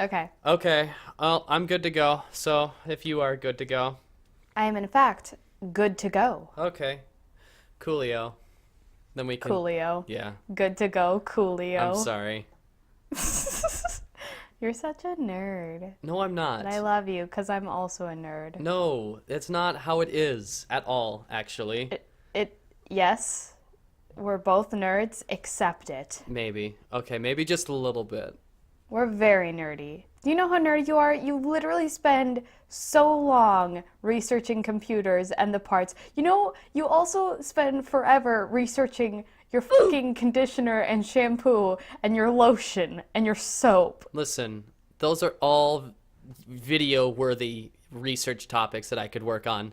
Okay. Okay, well, I'm good to go. So, if you are good to go. I am, in fact, good to go. Okay, coolio. Then we can, Coolio. yeah, Good to go, I'm Coolio. sorry. You're such a nerd. No, I'm But I not. love you because I'm also a nerd. No, it's not how it is at all, actually. Yes, we're both nerds, accept it. Maybe. Okay, maybe just a little bit. We're very nerdy. Do you know how nerdy you are? You literally spend so long researching computers and the parts. You know, you also spend forever researching your fucking conditioner and shampoo and your lotion and your soap. Listen, those are all video-worthy research topics that I could work on.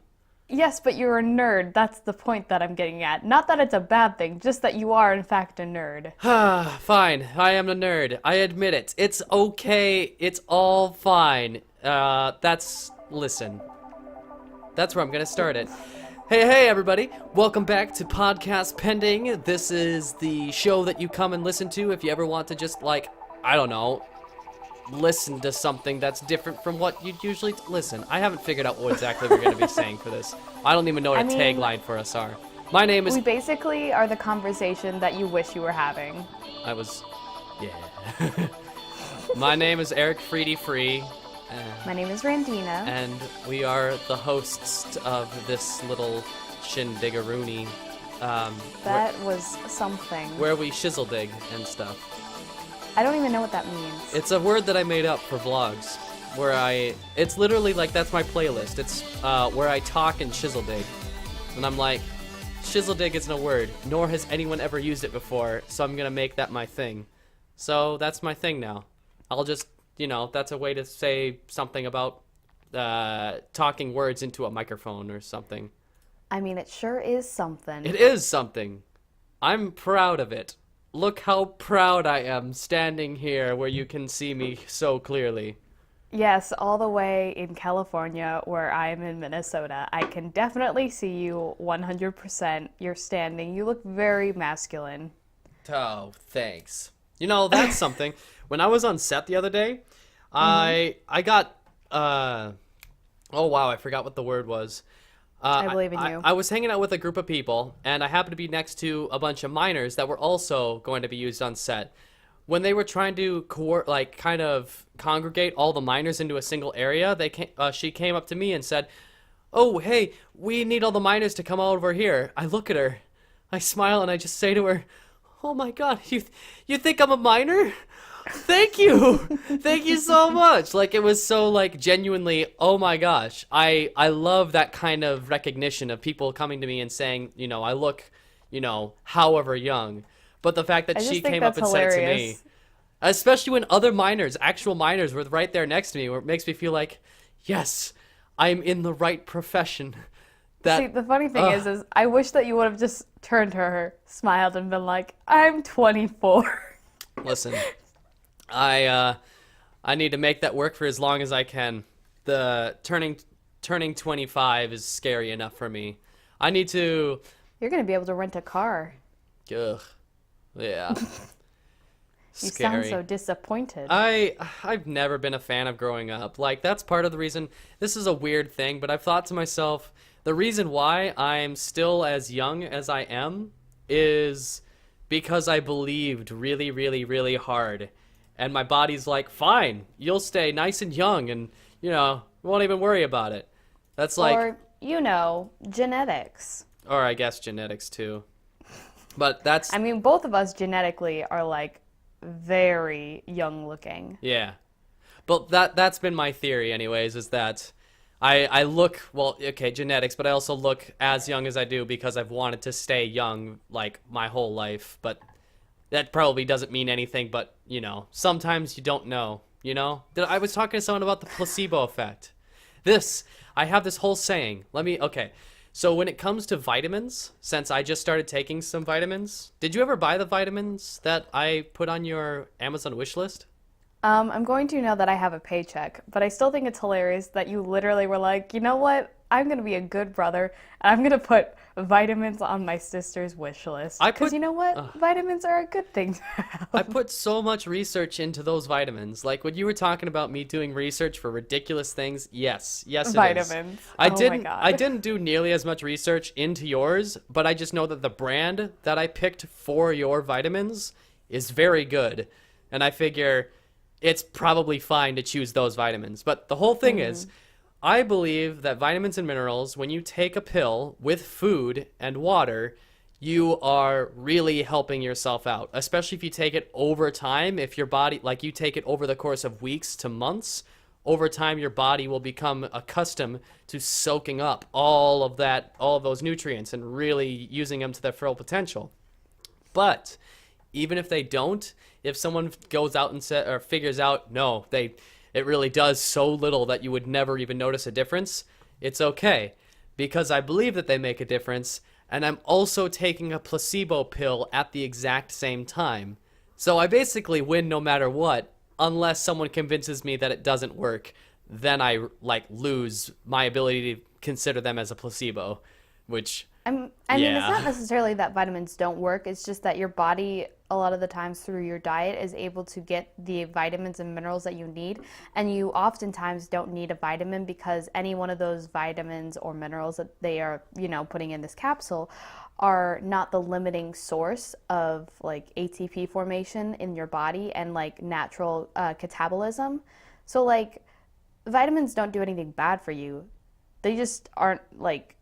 Yes, but you're a nerd. That's the point that I'm getting at. Not that it's a bad thing, just that you are, in fact, a nerd. Fine, I am a nerd. I admit it. It's okay. It's all fine. Listen. That's where I'm gonna start it. Hey, everybody. Welcome back to Podcast Pending. This is the show that you come and listen to if you ever want to just, I don't know, listen to something that's different from what you'd usually listen. I haven't figured out what exactly we're going to be saying for this. I don't even know what I a mean, tagline for us are. My name is... We basically are the conversation that you wish you were having. I was... Yeah. My name is Eric Freedy Free. My name is Randina. And we are the hosts of this little shindigaroony. That was something. Where we shizzle dig and stuff. I don't even know what that means. It's a word that I made up for vlogs, it's literally like, that's my playlist. It's, where I talk and shizzle dig. And I'm like, shizzle dig isn't a word, nor has anyone ever used it before, so I'm gonna make that my thing. So, that's my thing now. I'll just, that's a way to say something about, talking words into a microphone or something. I mean, it sure is something. It is something. I'm proud of it. Look how proud I am standing here where you can see me so clearly. Yes, all the way in California where I am in Minnesota. I can definitely see you 100%. You're standing. You look very masculine. Oh, thanks. That's something. When I was on set the other day, I got, oh wow, I forgot what the word was. I believe in you. I was hanging out with a group of people, and I happened to be next to a bunch of minors that were also going to be used on set. When they were trying to kind of congregate all the minors into a single area, she came up to me and said, "Oh, hey, we need all the minors to come over here." I look at her, I smile, and I just say to her, "Oh my God, you think I'm a minor? Thank you. Thank you so much." It was so genuinely, oh my gosh. I love that kind of recognition of people coming to me and saying, I look, however young. But the fact that she came up and said it to me, especially when other minors, actual minors, were right there next to me, where it makes me feel like, yes, I'm in the right profession. See, the funny thing is I wish that you would have just turned to her, smiled, and been like, "I'm 24." Listen. I need to make that work for as long as I can. The turning 25 is scary enough for me. I need to... You're going to be able to rent a car. Ugh. Yeah. You Scary. sound so disappointed. I've never been a fan of growing up. That's part of the reason. This is a weird thing, but I've thought to myself, the reason why I'm still as young as I am is because I believed really, really, really hard. And my body's like, fine, you'll stay nice and young and, we won't even worry about it. That's Or, genetics. Or I guess genetics too. But that's... I mean, both of us genetically are, very young looking. Yeah. But that's been my theory anyways, is that I look, genetics, but I also look as young as I do because I've wanted to stay young, my whole life. But... that probably doesn't mean anything, but, sometimes you don't know, I was talking to someone about the placebo effect. I have this whole saying. Okay. So when it comes to vitamins, since I just started taking some vitamins, did you ever buy the vitamins that I put on your Amazon wish list? I'm going to now that I have a paycheck, but I still think it's hilarious that you literally were like, you know what? I'm gonna be a good brother, and I'm gonna put vitamins on my sister's wish list. I Because put you know what? Vitamins are a good thing to have. I put so much research into those vitamins. Like when you were talking about me doing research for ridiculous things, yes, yes, it is. Vitamins. I Oh my didn't. God. I didn't do nearly as much research into yours, but I just know that the brand that I picked for your vitamins is very good, and I figure it's probably fine to choose those vitamins. But the whole thing is, I believe that vitamins and minerals, when you take a pill with food and water, you are really helping yourself out, especially if you take it over time. If your body, like you take it over the course of weeks to months, over time your body will become accustomed to soaking up all of that, all of those nutrients and really using them to their full potential. But even if they don't, if someone goes out and or figures out, no, it really does so little that you would never even notice a difference, it's okay, because I believe that they make a difference, and I'm also taking a placebo pill at the exact same time. So I basically win no matter what, unless someone convinces me that it doesn't work. Then I like lose my ability to consider them as a placebo, which I mean, it's yeah. not necessarily that vitamins don't work. It's just that your body, a lot of the times through your diet, is able to get the vitamins and minerals that you need. And you oftentimes don't need a vitamin because any one of those vitamins or minerals that they are, putting in this capsule are not the limiting source of like ATP formation in your body and like natural catabolism. So like vitamins don't do anything bad for you. They just aren't like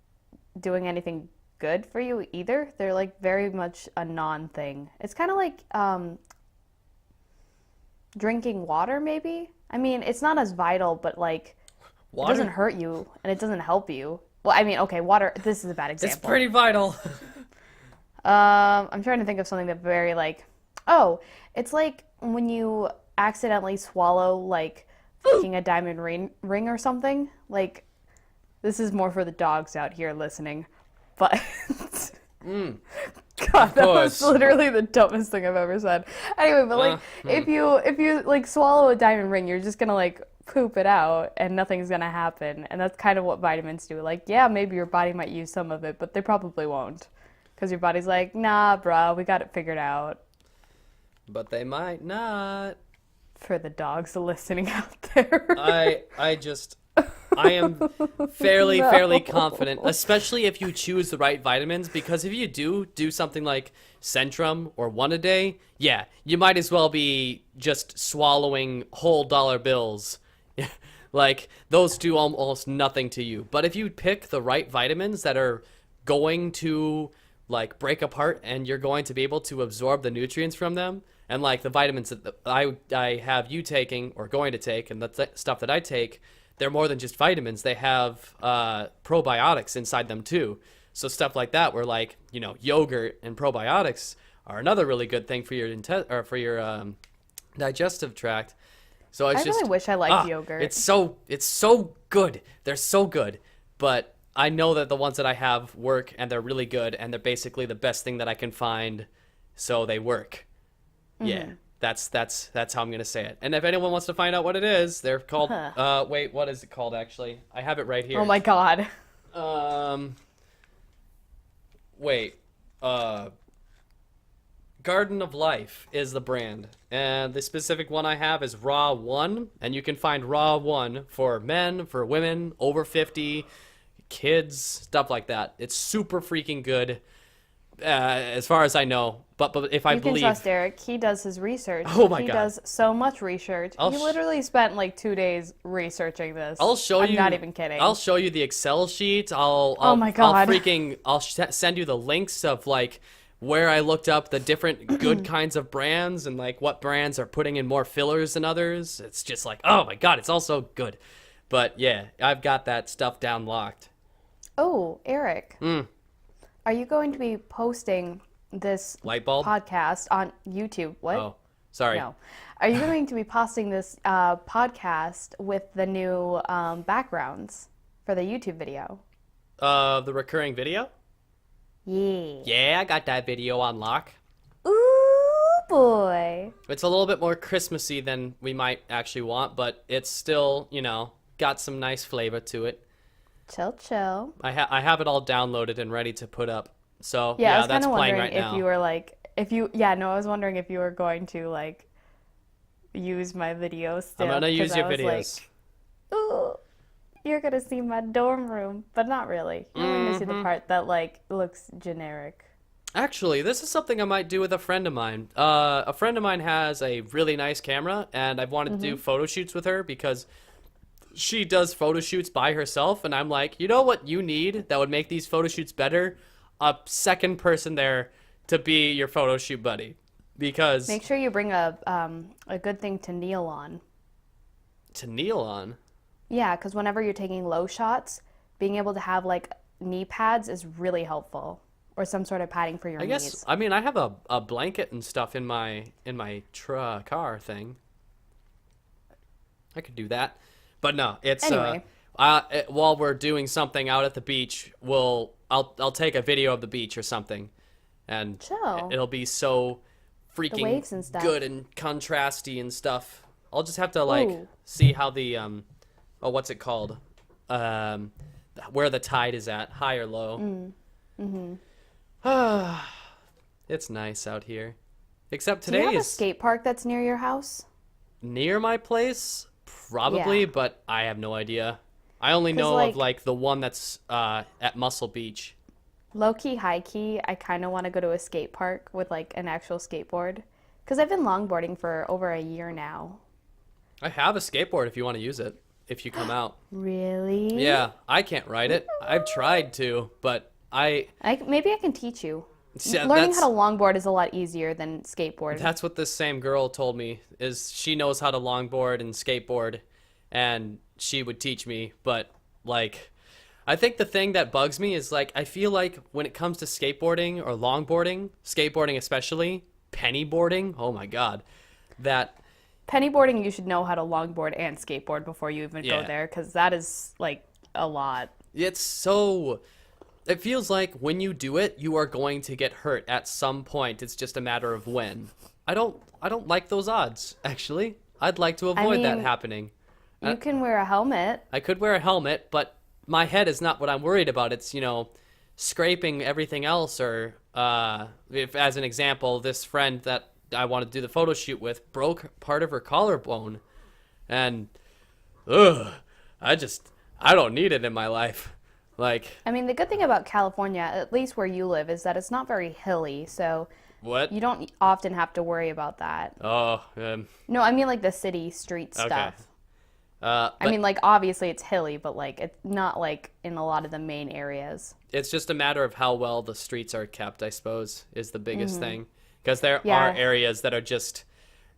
doing anything good for you either. They're like very much a non-thing. It's kind of like drinking water maybe. I mean, it's not as vital, but like Water? it doesn't hurt you and it doesn't help you. Well, I mean, okay, water, this is a bad example. It's pretty vital. I'm trying to think of something that very like, oh, it's like when you accidentally swallow like fucking a diamond ring or something. Like, this is more for the dogs out here listening, but God, that was literally the dumbest thing I've ever said. Anyway, but like if you like swallow a diamond ring, you're just gonna like poop it out and nothing's gonna happen. And that's kind of what vitamins do. Like, yeah, maybe your body might use some of it, but they probably won't. Because your body's like, nah, bruh, we got it figured out. But they might not. For the dogs listening out there. I am fairly confident, especially if you choose the right vitamins, because if you do something like Centrum or one a day, yeah, you might as well be just swallowing whole dollar bills. Like, those do almost nothing to you. But if you pick the right vitamins that are going to like break apart and you're going to be able to absorb the nutrients from them, and like the vitamins that I have you taking or going to take, and the stuff that I take, they're more than just vitamins. They have probiotics inside them too. So stuff like that, where like, yogurt and probiotics are another really good thing for your digestive tract. So it's I really wish I liked yogurt. It's so good. They're so good. But I know that the ones that I have work, and they're really good, and they're basically the best thing that I can find, so they work. Yeah, that's how I'm gonna say it. And if anyone wants to find out what it is, they're called. Wait, what is it called? Actually, I have it right here. Oh my God. Wait. Garden of Life is the brand, and the specific one I have is Raw 1, and you can find Raw 1 for men, for women, over 50, kids, stuff like that. It's super freaking good. As far as I know, but if I believe, you can trust Eric. He does his research. Oh my God, he does so much research. He literally spent like 2 days researching this. I'll show you. I'm not even kidding. I'll show you the Excel sheet. Oh my God. I'll send you the links of like where I looked up the different good kinds of brands and like what brands are putting in more fillers than others. It's just like, oh my God, it's all so good. But yeah, I've got that stuff down locked. Oh, Eric. Are you going to be posting this light bulb podcast on YouTube? What? Oh, sorry. No. Are you going to be posting this podcast with the new backgrounds for the YouTube video? The recurring video? Yeah. Yeah, I got that video on lock. Ooh, boy. It's a little bit more Christmassy than we might actually want, but it's still, got some nice flavor to it. Chill, chill. I have it all downloaded and ready to put up. So, Yeah, I yeah, was kind that's of playing wondering right if now. you were like, yeah, no, I was wondering if you were going to like use my video still. I'm gonna 'cause use I your was videos. like, ooh, you're gonna see my dorm room, but not really. You're only gonna see the part that like looks generic. Actually, this is something I might do with a friend of mine. A friend of mine has a really nice camera, and I've wanted to do photo shoots with her because she does photo shoots by herself, and I'm like, you know what you need that would make these photo shoots better? A second person there to be your photo shoot buddy. Because Make sure you bring a good thing to kneel on. to kneel on. Yeah, because whenever you're taking low shots, being able to have like knee pads is really helpful, or some sort of padding for your I knees. guess I mean I have a blanket and stuff in my car thing. I could do that, but no, it's Anyway. while we're doing something out at the beach, I'll take a video of the beach or something, and Chill. it'll be so freaking waves and stuff. good and contrasty and stuff. I'll just have to like Ooh. see how the what's it called, where the tide is at, high or low. It's nice out here. Except Do you today have a is skate park that's near your house? near my place, probably, Yeah. but I have no idea. I only 'Cause, know of like- like the one that's at Muscle Beach. Low key, high key, I kind of want to go to a skate park with like an actual skateboard. Because I've been longboarding for over a year now. I have a skateboard if you want to use it, if you come out. Really? Yeah, I can't ride it. I've tried to, but Maybe I can teach you. Yeah, Learning how to longboard is a lot easier than skateboard. that's what this same girl told me, is she knows how to longboard and skateboard, and she would teach me, but like I think the thing that bugs me is like I feel like when it comes to skateboarding or longboarding, skateboarding especially, pennyboarding, oh my god, that Pennyboarding, you should know how to longboard and skateboard before you even Yeah. go there, because that is like a lot. it's so it feels like when you do it, you are going to get hurt at some point. It's just a matter of when. I don't like those odds, actually. I'd like to avoid that mean- happening. You can wear a helmet. I could wear a helmet, but my head is not what I'm worried about. It's, scraping everything else, or if, as an example, this friend that I want to do the photo shoot with broke part of her collarbone, and I don't need it in my life. Like, I mean, the good thing about California, at least where you live, is that it's not very hilly, so what? you don't often have to worry about that. Oh, No, I mean like the city street okay. stuff. I I mean, like, obviously it's hilly, but like it's not like in a lot of the main areas. it's just a matter of how well the streets are kept, I suppose, is the biggest thing. Because there Yeah. are areas that are just,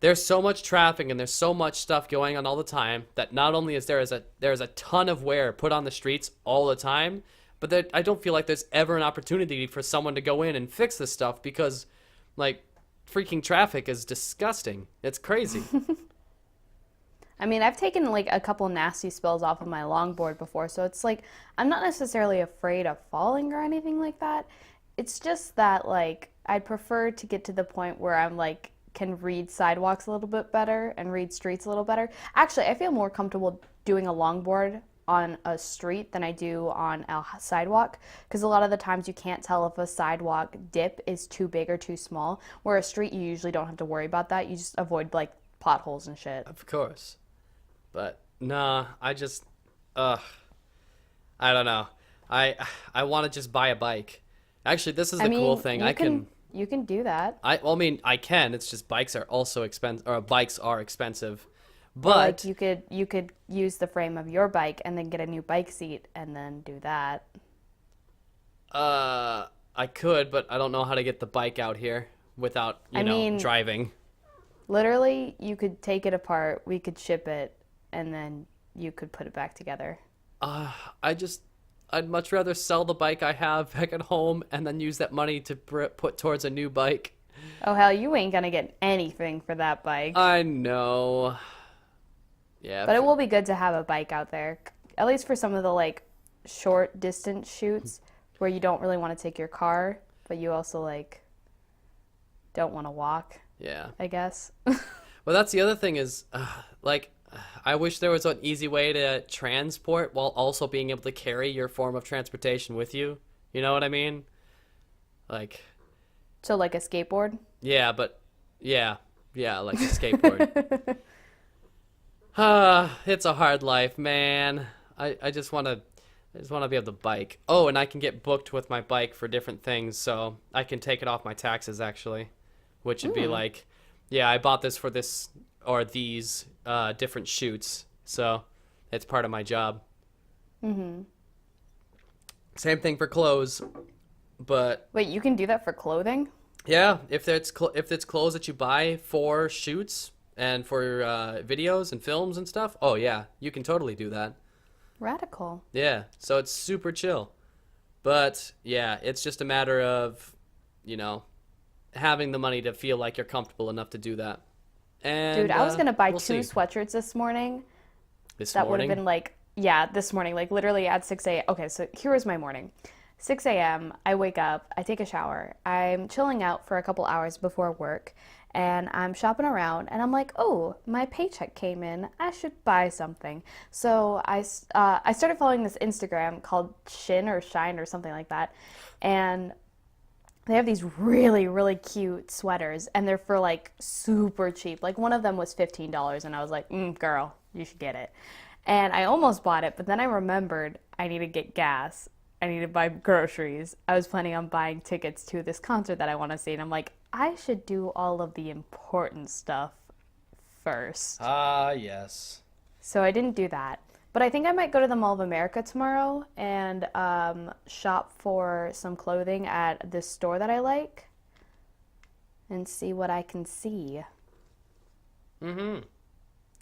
there's so much traffic and there's so much stuff going on all the time that not only is there's a ton of wear put on the streets all the time, but that I don't feel like there's ever an opportunity for someone to go in and fix this stuff because, like, freaking traffic is disgusting. It's crazy. I mean, I've taken like a couple nasty spills off of my longboard before, so it's like I'm not necessarily afraid of falling or anything like that. It's just that like I'd prefer to get to the point where I'm like can read sidewalks a little bit better and read streets a little better. Actually, I feel more comfortable doing a longboard on a street than I do on a sidewalk, because a lot of the times you can't tell if a sidewalk dip is too big or too small, where a street you usually don't have to worry about that. You just avoid like potholes and shit. Of course. But nah, I just I don't know. I want to just buy a bike. Actually, this is the cool thing. You can do that. I mean, I can. It's just bikes are also expensive, or bikes are expensive. Like But you could use the frame of your bike and then get a new bike seat and then do that. I could, but I don't know how to get the bike out here without, I mean- driving. Literally, you could take it apart, we could ship it, and then you could put it back together. I'd much rather sell the bike I have back at home and then use that money to put towards a new bike. Oh hell, you ain't gonna get anything for that bike. I know. Yeah. But it will be good to have a bike out there, at least for some of the like short distance shoots where you don't really want to take your car, but you also like don't want to walk. Yeah. I guess. Well, that's the other thing is, like, I wish there was an easy way to transport while also being able to carry your form of transportation with you. You know what I mean? Like, So like a skateboard? yeah, but yeah, yeah, like a skateboard. It's a hard life, man. I just want to be able to bike. Oh, and I can get booked with my bike for different things, so I can take it off my taxes actually, which would be like, yeah, I bought this for this or these different shoots, so it's part of my job. Same thing for clothes, but Wait, you can do that for clothing? yeah, if it's clothes that you buy for shoots and for videos and films and stuff, oh yeah, you can totally do that. Radical. Yeah, so it's super chill. But yeah, it's just a matter of, you know, having the money to feel like you're comfortable enough to do that. And Dude, I was gonna buy we'll two see. sweatshirts this morning. This That would have morning. been like, yeah, this morning, like literally at 6 a.m. Okay, so here was my morning. 6 a.m., I wake up, I take a shower, I'm chilling out for a couple hours before work, and I'm shopping around, and I'm like, oh, my paycheck came in, I should buy something. So I started following this Instagram called Shin or Shine or something like that, and they have these really, really cute sweaters, and they're for like super cheap. Like one of them was $15, and I was like, girl, you should get it. And I almost bought it, but then I remembered I need to get gas. I need to buy groceries. I was planning on buying tickets to this concert that I want to see, and I'm like, I should do all of the important stuff first. Ah, yes. So I didn't do that. But I think I might go to the Mall of America tomorrow and shop for some clothing at this store that I like and see what I can see. Mm-hmm.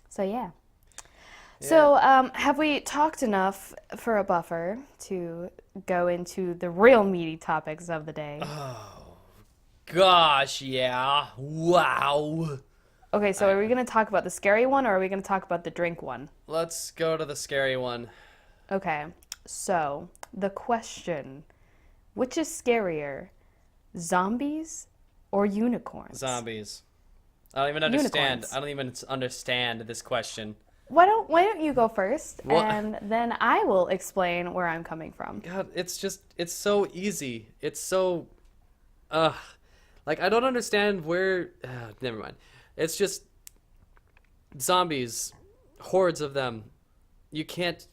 So yeah. So have we talked enough for a buffer to go into the real meaty topics of the day? Gosh, yeah. Wow. Okay, so are we going to talk about the scary one or are we going to talk about the drink one? Let's go to the scary one. Okay, so the question, which is scarier, zombies or unicorns? Zombies. I don't even understand. Unicorns. I don't even understand this question. Why don't you go first, What? and then I will explain where I'm coming from. God, it's so easy. It's so, uh, like I don't understand where. Never mind. It's just zombies, hordes of them. You can't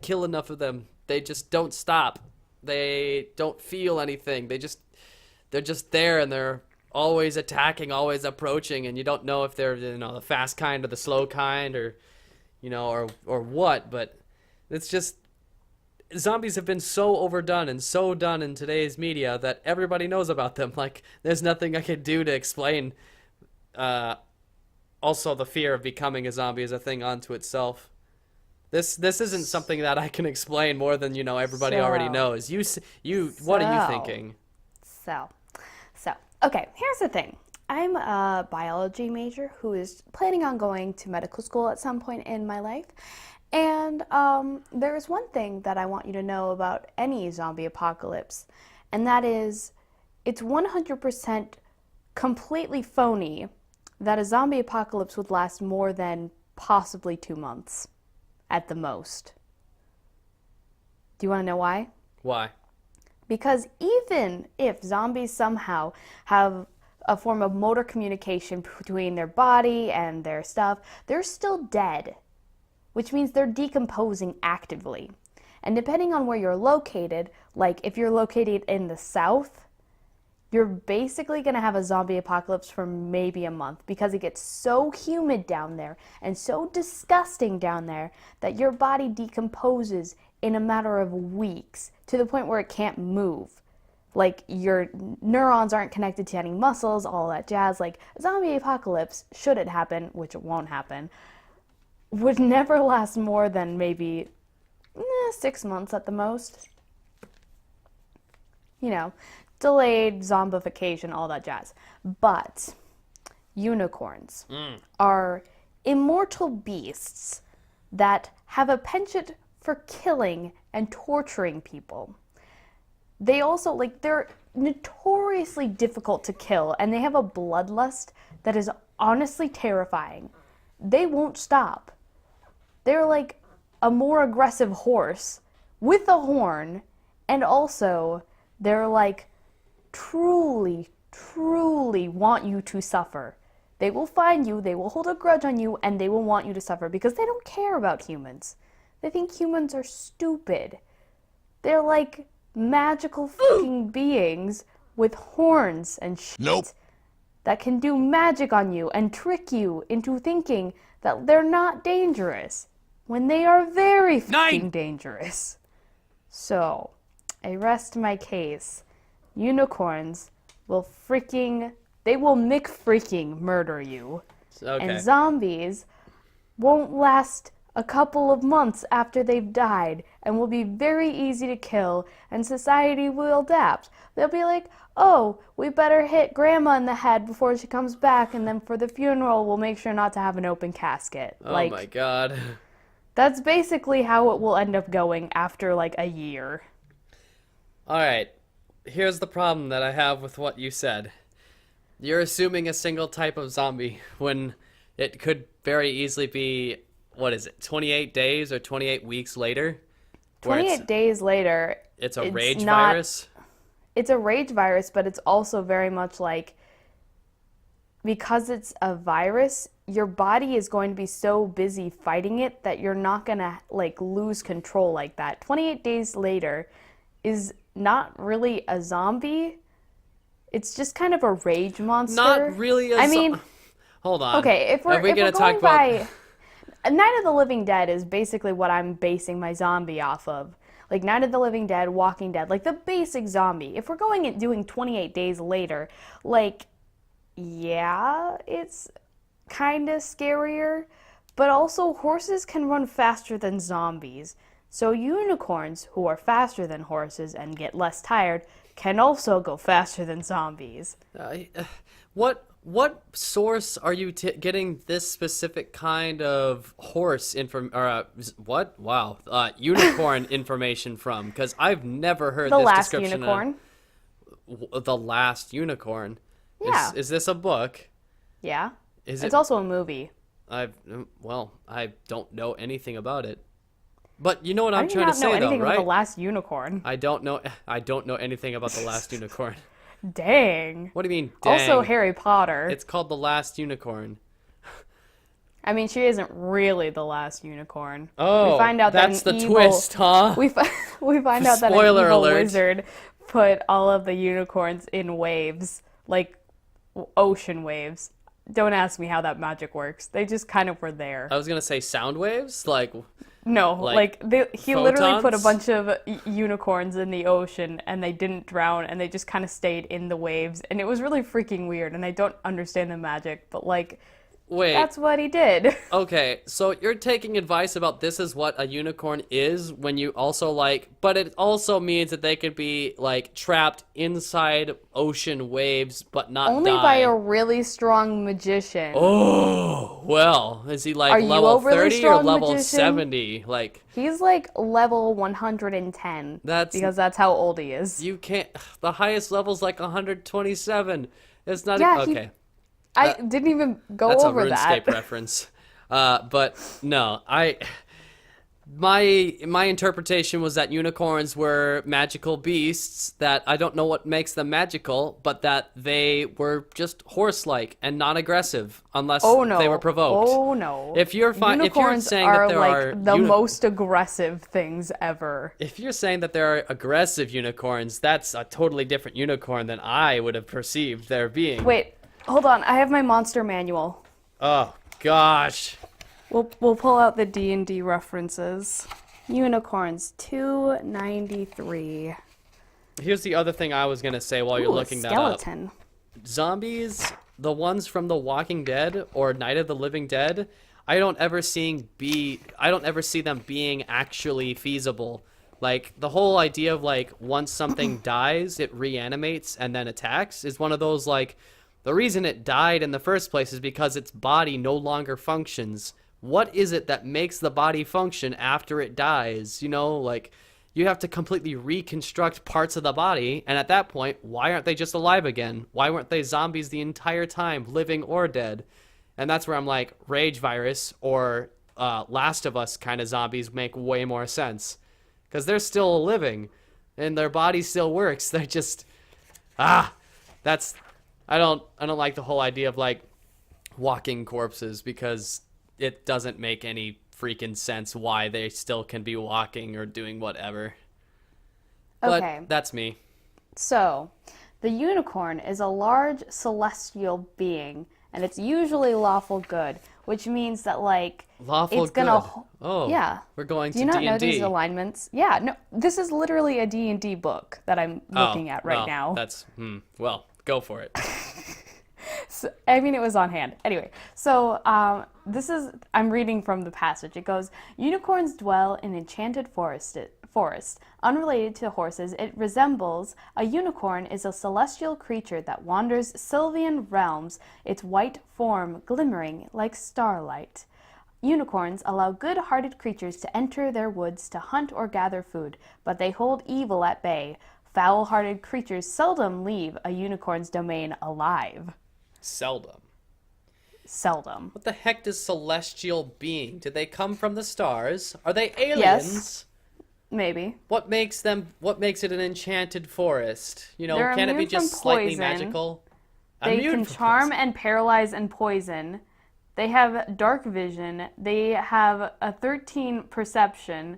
kill enough of them. They just don't stop. They don't feel anything. They're just there and they're always attacking, always approaching, and you don't know if they're the fast kind or the slow kind or or what. But it's just zombies have been so overdone and so done in today's media that everybody knows about them. Like there's nothing I could do to explain. Also, the fear of becoming a zombie is a thing unto itself. This isn't something that I can explain more than everybody already knows. What are you thinking? So, okay, here's the thing. I'm a biology major who is planning on going to medical school at some point in my life. And there is one thing that I want you to know about any zombie apocalypse, and that is it's 100% completely phony that a zombie apocalypse would last more than possibly 2 months at the most. Do you want to know why? Why? Because even if zombies somehow have a form of motor communication between their body and their stuff, they're still dead, which means they're decomposing actively. And depending on where you're located, like if you're located in the south, you're basically going to have a zombie apocalypse for maybe a month because it gets so humid down there and so disgusting down there that your body decomposes in a matter of weeks to the point where it can't move. Like your neurons aren't connected to any muscles, all that jazz. Like zombie apocalypse, should it happen, which it won't happen, would never last more than maybe 6 months at the most. Delayed zombification, all that jazz. But unicorns are immortal beasts that have a penchant for killing and torturing people. They also, they're notoriously difficult to kill, and they have a bloodlust that is honestly terrifying. They won't stop. They're like a more aggressive horse with a horn, and also they're like truly, truly want you to suffer. They will find you, they will hold a grudge on you, and they will want you to suffer because they don't care about humans. They think humans are stupid. They're like magical fucking beings with horns and shit that can do magic on you and trick you into thinking that they're not dangerous when they are very fucking dangerous. So, I rest my case. Unicorns will freaking murder you. Okay. And zombies won't last a couple of months after they've died and will be very easy to kill, and society will adapt. They'll be like, oh, we better hit grandma in the head before she comes back, and then for the funeral we'll make sure not to have an open casket. Oh my god. That's basically how it will end up going after like a year. Alright, here's the problem that I have with what you said. You're assuming a single type of zombie when it could very easily be, 28 days or 28 weeks later? 28 days later. It's a rage virus? It's a rage virus, but it's also very much like, because it's a virus, your body is going to be so busy fighting it that you're not going to like lose control like that. 28 days later is not really a zombie. It's just kind of a rage monster. Not really a zombie. Hold on. Okay, if we're going by Night of the Living Dead is basically what I'm basing my zombie off of. Like Night of the Living Dead, Walking Dead, like the basic zombie. If we're going and doing 28 days later, like, yeah, it's kind of scarier, but also horses can run faster than zombies. So unicorns, who are faster than horses and get less tired, can also go faster than zombies. What source are you getting this specific kind of horse unicorn information from? Because I've never heard this description. Unicorn. The Last Unicorn. Yeah. Is this a book? Yeah. It's also a movie. I don't know anything about it. But you know what I'm trying to say, though, right? I don't know anything about The Last Unicorn. I don't know anything about The Last Unicorn. Dang. What do you mean, dang? Also Harry Potter. It's called The Last Unicorn. I mean, she isn't really the last unicorn. Oh, we find out that's the twist, huh? We find out that an evil wizard put all of the unicorns in waves, like ocean waves. Don't ask me how that magic works. They just kind of were there. I was gonna say sound waves, like. No, he photons? literally put a bunch of unicorns in the ocean, and they didn't drown, and they just kind of stayed in the waves, and it was really freaking weird, and I don't understand the magic, but wait, that's what he did. Okay, so you're taking advice about this is what a unicorn is when you also but it also means that they could be trapped inside ocean waves but not only die. By a really strong magician. Oh, well, is he Are level you a really 30 or level magician? 70? He's level 110. Because that's how old he is. You can't. The highest level's 127. It's not okay. I didn't even go over that. That's a RuneScape reference. But no, my interpretation was that unicorns were magical beasts that I don't know what makes them magical, but that they were just horse-like and non-aggressive unless they were provoked. Oh no. If you're saying that there are the most aggressive things ever. If you're saying that there are aggressive unicorns, that's a totally different unicorn than I would have perceived there being. Wait. Hold on, I have my monster manual. Oh gosh. We'll pull out the D&D references. Unicorns 293. Here's the other thing I was gonna say while you're looking that up. Skeleton. Zombies, the ones from The Walking Dead or Night of the Living Dead, I don't ever see them being actually feasible. The whole idea of once something dies, it reanimates and then attacks is one of those the reason it died in the first place is because its body no longer functions. What is it that makes the body function after it dies? you have to completely reconstruct parts of the body. And at that point, why aren't they just alive again? Why weren't they zombies the entire time, living or dead? And that's where I'm like, Rage Virus or Last of Us kind of zombies make way more sense. Because they're still living, and their body still works. They're just, that's, I don't like the whole idea of like walking corpses, because it doesn't make any freaking sense why they still can be walking or doing whatever. But Okay. that's me. So, the unicorn is a large celestial being, and it's usually lawful good, which means that like Lawful it's gonna. good. Oh, yeah. We're going Do to you not D&D. know these alignments? Yeah. No. This is literally a D&D book that I'm looking at right well, now. That's well, go for it. So, I mean, it was on hand. Anyway, so I'm reading from the passage. It goes, unicorns dwell in enchanted forest. Unrelated to horses, it resembles a unicorn is a celestial creature that wanders sylvan realms, its white form glimmering like starlight. Unicorns allow good-hearted creatures to enter their woods to hunt or gather food, but they hold evil at bay. Foul-hearted creatures seldom leave a unicorn's domain alive. Seldom. Seldom. What the heck does celestial being? Did they come from the stars? Are they aliens? Yes. Maybe. What makes it an enchanted forest? You know, They're can it be immune just from slightly poison. magical? They Immune can from charm poison. and paralyze and poison. They have dark vision. They have a 13 perception.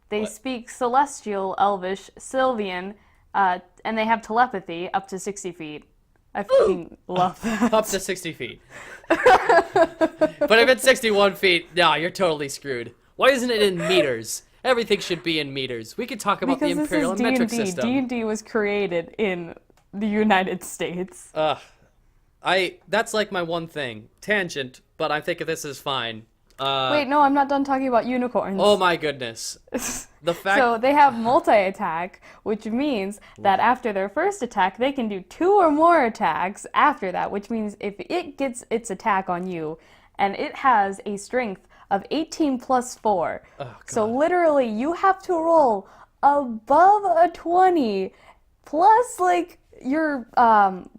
They What? speak celestial, elvish, Sylvian, and they have telepathy up to 60 feet. I fucking love that. Up to 60 feet. But if it's 61 feet, nah, you're totally screwed. Why isn't it in meters? Everything should be in meters. We could talk about Because the this imperial is metric D&D. system. D&D was created in the United States. That's like my one thing. Tangent, but I think this is fine. Wait, no, I'm not done talking about unicorns. Oh my goodness. The fact So they have multi-attack, which means that after their first attack, they can do 2 or more attacks after that, which means if it gets its attack on you, and it has a strength of 18 plus 4. So literally, you have to roll above a 20 plus like your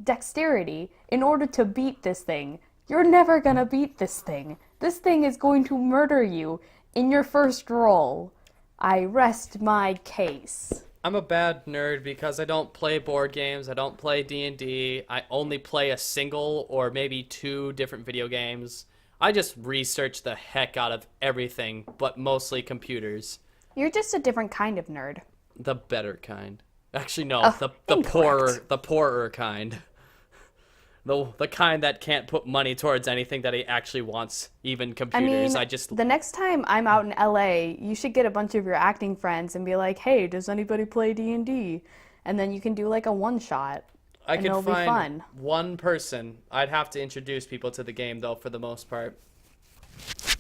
dexterity in order to beat this thing. You're never gonna beat this thing. This thing is going to murder you in your first roll. I rest my case. I'm a bad nerd because I don't play board games. I don't play D&D. I only play a single or maybe 2 different video games. I just research the heck out of everything, but mostly computers. You're just a different kind of nerd. The better kind. Actually, no, the poorer kind. The kind that can't put money towards anything that he actually wants, even computers. The next time I'm out in LA, you should get a bunch of your acting friends and be like, "Hey, does anybody play D&D?" And then you can do like a one-shot. I and could it'll be find fun. one person. I'd have to introduce people to the game, though, for the most part.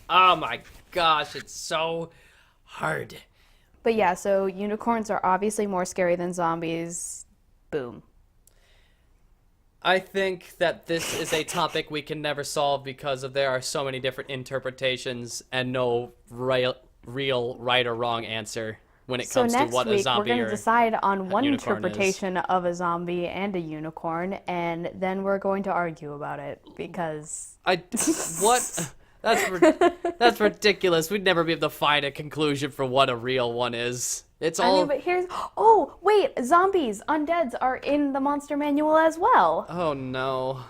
Oh my gosh, it's so hard. But yeah, so unicorns are obviously more scary than zombies. Boom. I think that this is a topic we can never solve because there are so many different interpretations and no real right or wrong answer when it comes to what a next week, we're zombie going to or decide on one unicorn is. interpretation of a zombie and a unicorn, and then we're going to argue about it because... What? That's ridiculous. We'd never be able to find a conclusion for what a real one is. It's all... I mean, but here's... Oh, wait! Zombies, undeads are in the monster manual as well. Oh, no.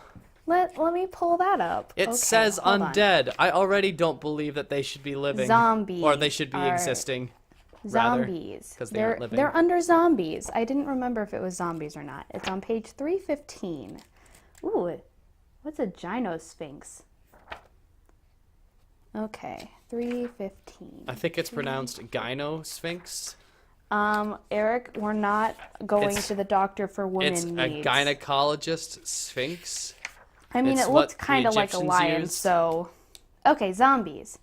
Let me pull that up. It Okay, says hold on. undead. I already don't believe that they should be living. Zombies Or they should be are- existing. Rather, Zombies. 'cause they aren't living. They're under zombies. I didn't remember if it was zombies or not. It's on page 315. Ooh, what's a gynosphinx? Okay, 315. I think it's pronounced gynosphinx. Eric, we're not going It's- to the doctor for women It's needs. a gynecologist sphinx. I mean, it's it what looked the kind of like a Egyptians lion, used. so... Okay, zombies.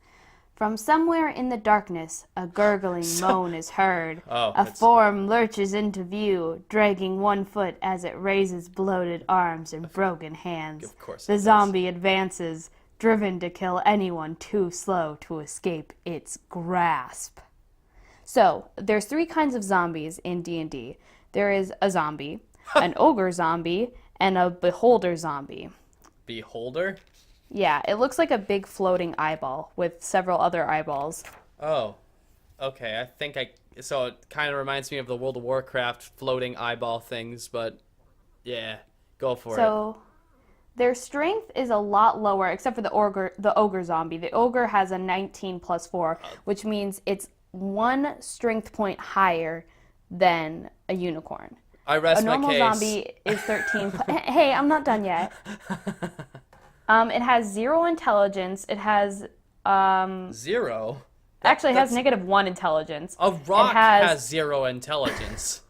From somewhere in the darkness, a gurgling moan is heard. Oh, A it's- form lurches into view, dragging one foot as it raises bloated arms and broken hands. Of course it The does. zombie advances, driven to kill anyone too slow to escape its grasp. So there's three kinds of zombies in D&D. There is a zombie, an ogre zombie, and a beholder zombie. Beholder? Yeah, it looks like a big floating eyeball with several other eyeballs. Oh, okay. So it kind of reminds me of the World of Warcraft floating eyeball things, but yeah, go for it. So their strength is a lot lower, except for the ogre zombie. The ogre has a 19 plus 4, which means it's 1 strength point higher than a unicorn. I rest A my normal case. zombie is 13. Hey, I'm not done yet. It has 0 intelligence. It has 0? actually it has That's- -1 intelligence. A rock It has has 0 intelligence.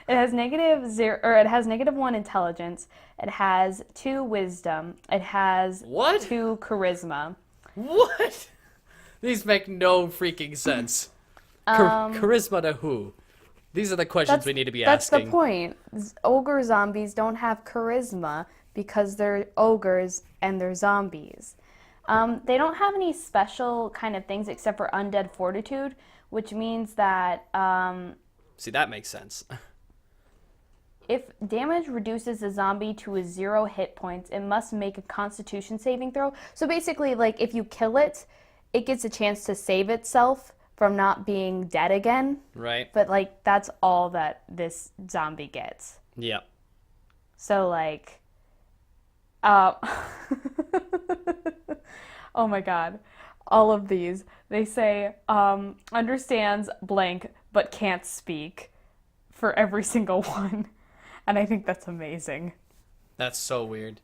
It has -1 intelligence. It has 2 wisdom. It has What? 2 charisma. What? These make no freaking sense. Charisma to who? These are the questions we need to be That's asking. the point. Ogre zombies don't have charisma because they're ogres and they're zombies. They don't have any special kind of things except for undead fortitude, which means that See, that makes sense. if damage reduces a zombie to a 0 hit points, it must make a Constitution saving throw. So basically, like, if you kill it, it gets a chance to save itself from not being dead again. Right? But, like, that's all that this zombie gets. Yep. So, like, oh my god. All of these. They say, understands blank, but can't speak for every single one. And I think that's amazing. That's so weird.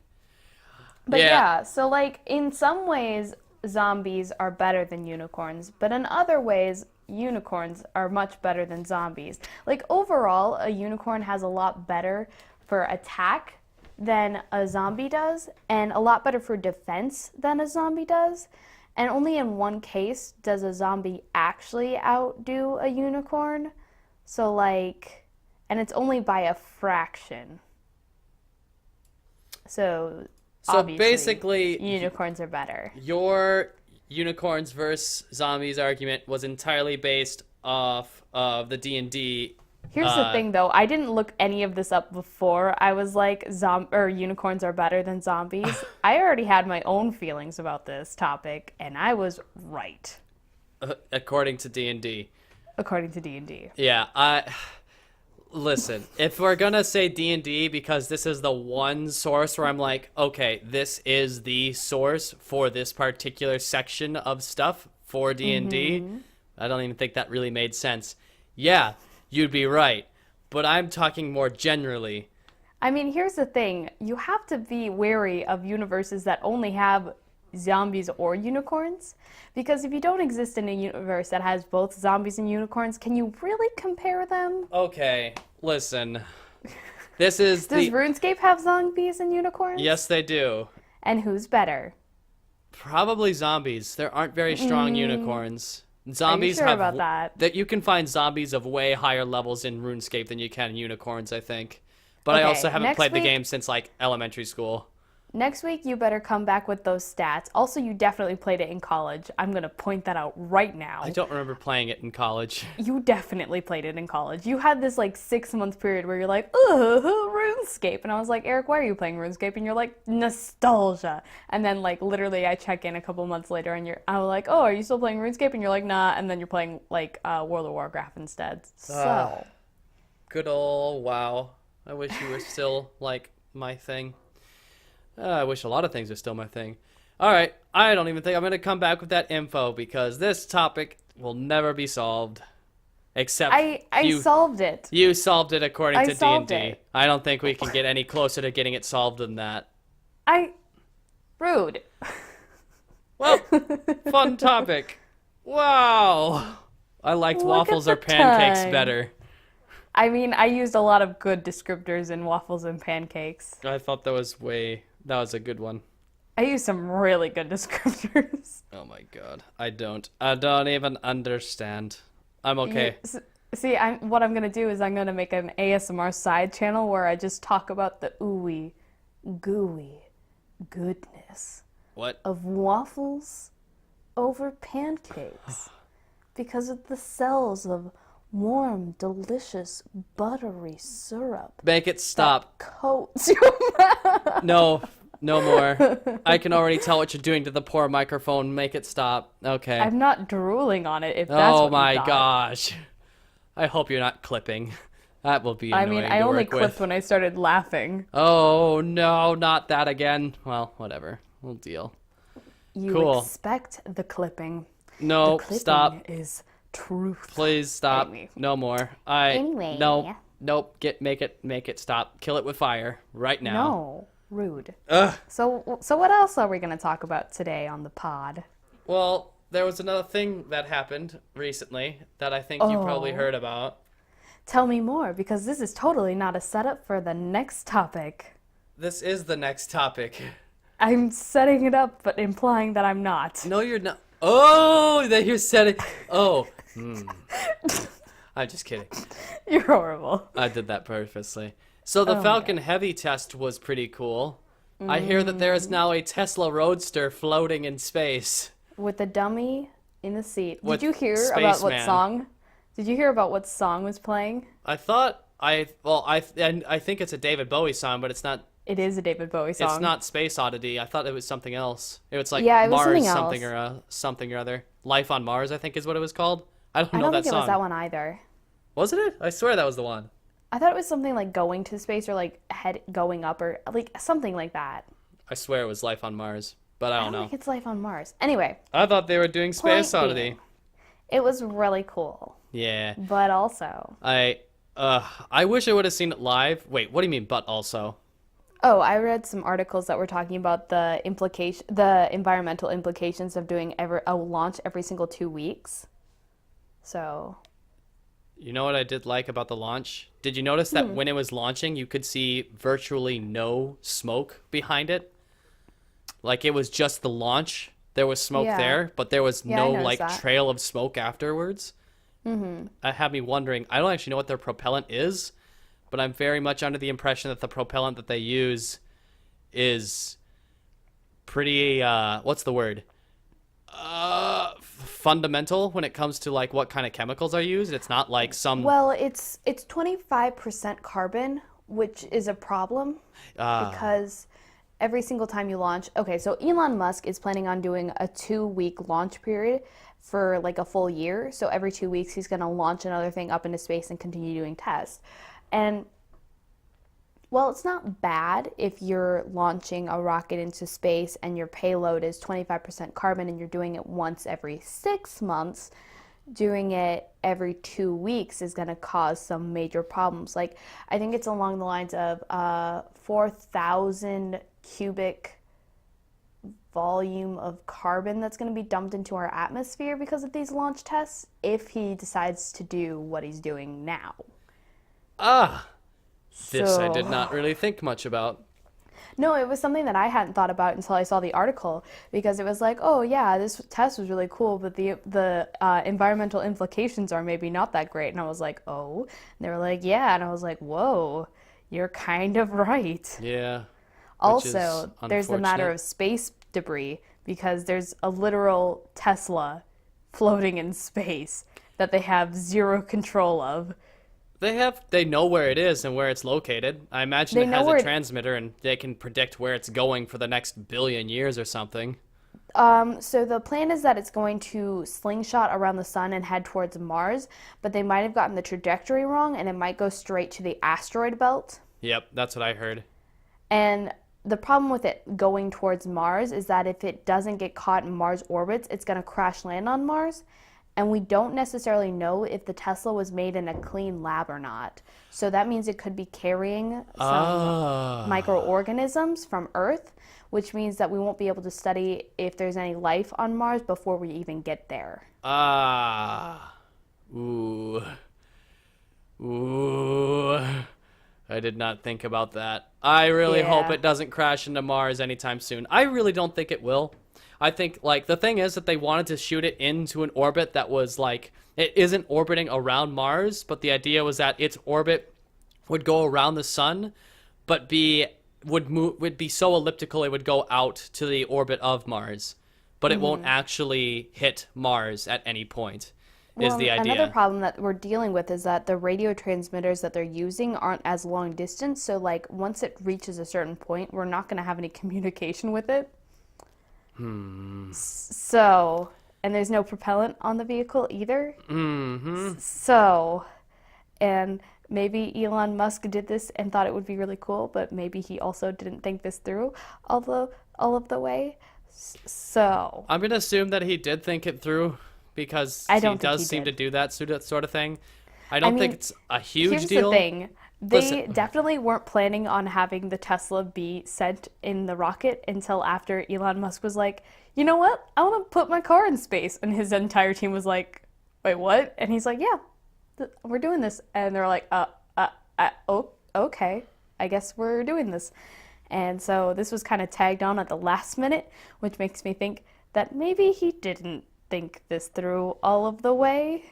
But yeah, so like in some ways zombies are better than unicorns, but in other ways unicorns are much better than zombies. Like overall, a unicorn has a lot better for attack than a zombie does, and a lot better for defense than a zombie does. And only in one case does a zombie actually outdo a unicorn. So like, and it's only by a fraction. So obviously, basically, unicorns are better. your unicorns versus zombies argument was entirely based off of the D&D. Here's the thing, though. I didn't look any of this up before. I was like, unicorns are better than zombies. I already had my own feelings about this topic, and I was right, According to D&D. according to D&D. Yeah, listen, if we're gonna say D&D because this is the one source where I'm like, okay, this is the source for this particular section of stuff for D&D, I don't even think that really made sense. Yeah, you'd be right, but I'm talking more generally. I mean, here's the thing. You have to be wary of universes that only have zombies or unicorns, because if you don't exist in a universe that has both zombies and unicorns, can you really compare them? Okay, listen. This is Does RuneScape have zombies and unicorns? Yes, they do. And who's better? Probably zombies. There aren't very strong unicorns. Zombies sure have about that? You can find zombies of way higher levels in RuneScape than you can unicorns, I think. But I Okay, also haven't next played the week- game since like elementary school. Next week, you better come back with those stats. Also, you definitely played it in college. I'm going to point that out right now. I don't remember playing it in college. You definitely played it in college. You had this like 6-month period where you're like, oh, RuneScape. And I was like, Eric, why are you playing RuneScape? And you're like, nostalgia. And then like literally I check in a couple months later and I was like, oh, are you still playing RuneScape? And you're like, nah. And then you're playing like World of Warcraft instead. So. Good ol' WoW. I wish you were still like my thing. I wish a lot of things were still my thing. All right, I don't even think I'm going to come back with that info because this topic will never be solved. Except I solved it. You solved it according to solved D&D. it. I don't think we can get any closer to getting it solved than that. Rude. Well, fun topic. Wow. I liked Look waffles at or the pancakes time. better. I mean, I used a lot of good descriptors in waffles and pancakes. I thought that was a good one. I used some really good descriptors. Oh my god. I don't even understand. I'm okay. See, what I'm gonna do is I'm gonna make an ASMR side channel where I just talk about the ooey, gooey goodness What? of waffles over pancakes because of the cells of warm, delicious, buttery syrup Make it stop. coats your mouth. No, no more. I can already tell what you're doing to the poor microphone. Make it stop. Okay. I'm not drooling on it, if that's Oh what you my thought. gosh. I hope you're not clipping. That will be I annoying mean, I to only work clipped with. when I started laughing. Oh no, not that again. Well, whatever. We'll deal. You Cool. expect the clipping. No, The clipping stop. is truth. Please stop. Anyway. No more. Anyway. Nope. Make it stop. Kill it with fire right now. No, rude. Ugh. So what else are we going to talk about today on the pod? Well, there was another thing that happened recently that I think you probably heard about. Tell me more, because this is totally not a setup for the next topic. This is the next topic. I'm setting it up, but implying that I'm not. No, you're not. Oh, that you're setting. Oh. I'm just kidding. You're horrible. I did that purposely. So the Oh, Falcon Heavy test was pretty cool. I hear that there is now a Tesla Roadster floating in space. With the dummy in the seat. With Did you hear about what Spaceman. song? Did you hear about what song was playing? I think it's a David Bowie song, but it's not. It is a David Bowie song. It's not Space Oddity. I thought it was something else. It was like Yeah, it was Mars something something or other. Life on Mars, I think, is what it was called. I don't I know don't that think it song. was that one either. Wasn't it? I swear that was the one. I thought it was something like going to space or like head going up or like something like that. I swear it was Life on Mars, but I I don't don't know. think it's Life on Mars. Anyway, I thought they were doing Space Point Oddity. being, it was really cool. Yeah. But also, I wish I would have seen it live. Wait, what do you mean, but also? oh, I read some articles that were talking about the environmental implications of doing a launch every single 2 weeks. So, You know what I did like about the launch? Did you notice that when it was launching, you could see virtually no smoke behind it? Like it was just the launch. There was smoke Yeah. there, but there was Yeah, I no noticed like that. trail of smoke afterwards. Mm-hmm. That had me wondering. I don't actually know what their propellant is, but I'm very much under the impression that the propellant that they use is pretty what's the word? Fundamental when it comes to like what kind of chemicals are used. It's not like some well, it's 25% carbon, which is a problem because every single time you launch, okay, so Elon Musk is planning on doing a 2-week launch period for like a full year. So every 2 weeks he's going to launch another thing up into space and continue doing tests. And well, it's not bad if you're launching a rocket into space and your payload is 25% carbon and you're doing it once every 6 months. Doing it every 2 weeks is going to cause some major problems. Like, I think it's along the lines of 4,000 cubic volume of carbon that's going to be dumped into our atmosphere because of these launch tests if he decides to do what he's doing now. This I So- did not really think much about. No, it was something that I hadn't thought about until I saw the article because it was like, oh yeah, this test was really cool, but the environmental implications are maybe not that great. And I was like, oh. And they were like, yeah. And I was like, whoa, you're kind of right. Yeah. Also, there's the matter unfortunate. of space debris because there's a literal Tesla floating in space that they have zero control of. They know where it is and where it's located. I imagine They it know has where a it- transmitter and they can predict where it's going for the next billion years or something. So the plan is that it's going to slingshot around the sun and head towards Mars, but they might have gotten the trajectory wrong and it might go straight to the asteroid belt. Yep, that's what I heard. And the problem with it going towards Mars is that if it doesn't get caught in Mars orbits, it's going to crash land on Mars. And we don't necessarily know if the Tesla was made in a clean lab or not. So that means it could be carrying some microorganisms from Earth, which means that we won't be able to study if there's any life on Mars before we even get there. Ooh. Ooh. I did not think about that. I really hope Yeah. it doesn't crash into Mars anytime soon. I really don't think it will. I think, like, the thing is that they wanted to shoot it into an orbit that was, like, it isn't orbiting around Mars, but the idea was that its orbit would go around the sun, but would be so elliptical it would go out to the orbit of Mars, but it won't actually hit Mars at any point. is Well, the another idea. problem that we're dealing with is that the radio transmitters that they're using aren't as long distance. So, like, once it reaches a certain point, we're not going to have any communication with it. So, and there's no propellant on the vehicle either. So, and maybe Elon Musk did this and thought it would be really cool, but maybe he also didn't think this through all of the way. So, I'm gonna assume that he did think it through because I he don't think does he seem to did. do that sort of thing. I I don't think mean, it's a huge here's deal. the thing. They Listen, definitely weren't planning on having the Tesla be sent in the rocket until after Elon Musk was like, you know what? I want to put my car in space. And his entire team was like, wait, what? And he's like, yeah, we're doing this. And they're like, oh, okay. I guess we're doing this. And so this was kind of tagged on at the last minute, which makes me think that maybe he didn't think this through all of the way.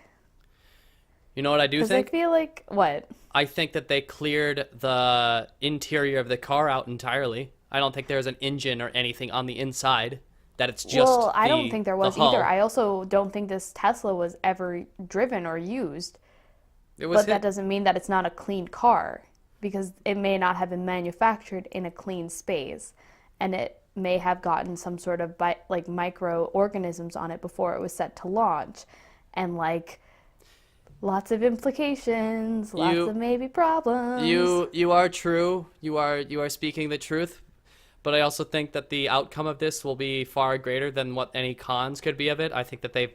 you know what I do Because I think? feel like, what? I think that they cleared the interior of the car out entirely. I don't think there's an engine or anything on the inside. That it's just Well, I don't think there was the hull. either. I also don't think this Tesla was ever driven or used. It was But hit. that doesn't mean that it's not a clean car because it may not have been manufactured in a clean space and it may have gotten some sort of like microorganisms on it before it was set to launch and like lots of implications, lots You- of maybe problems. You are true. You are speaking the truth. But I also think that the outcome of this will be far greater than what any cons could be of it. I think that they've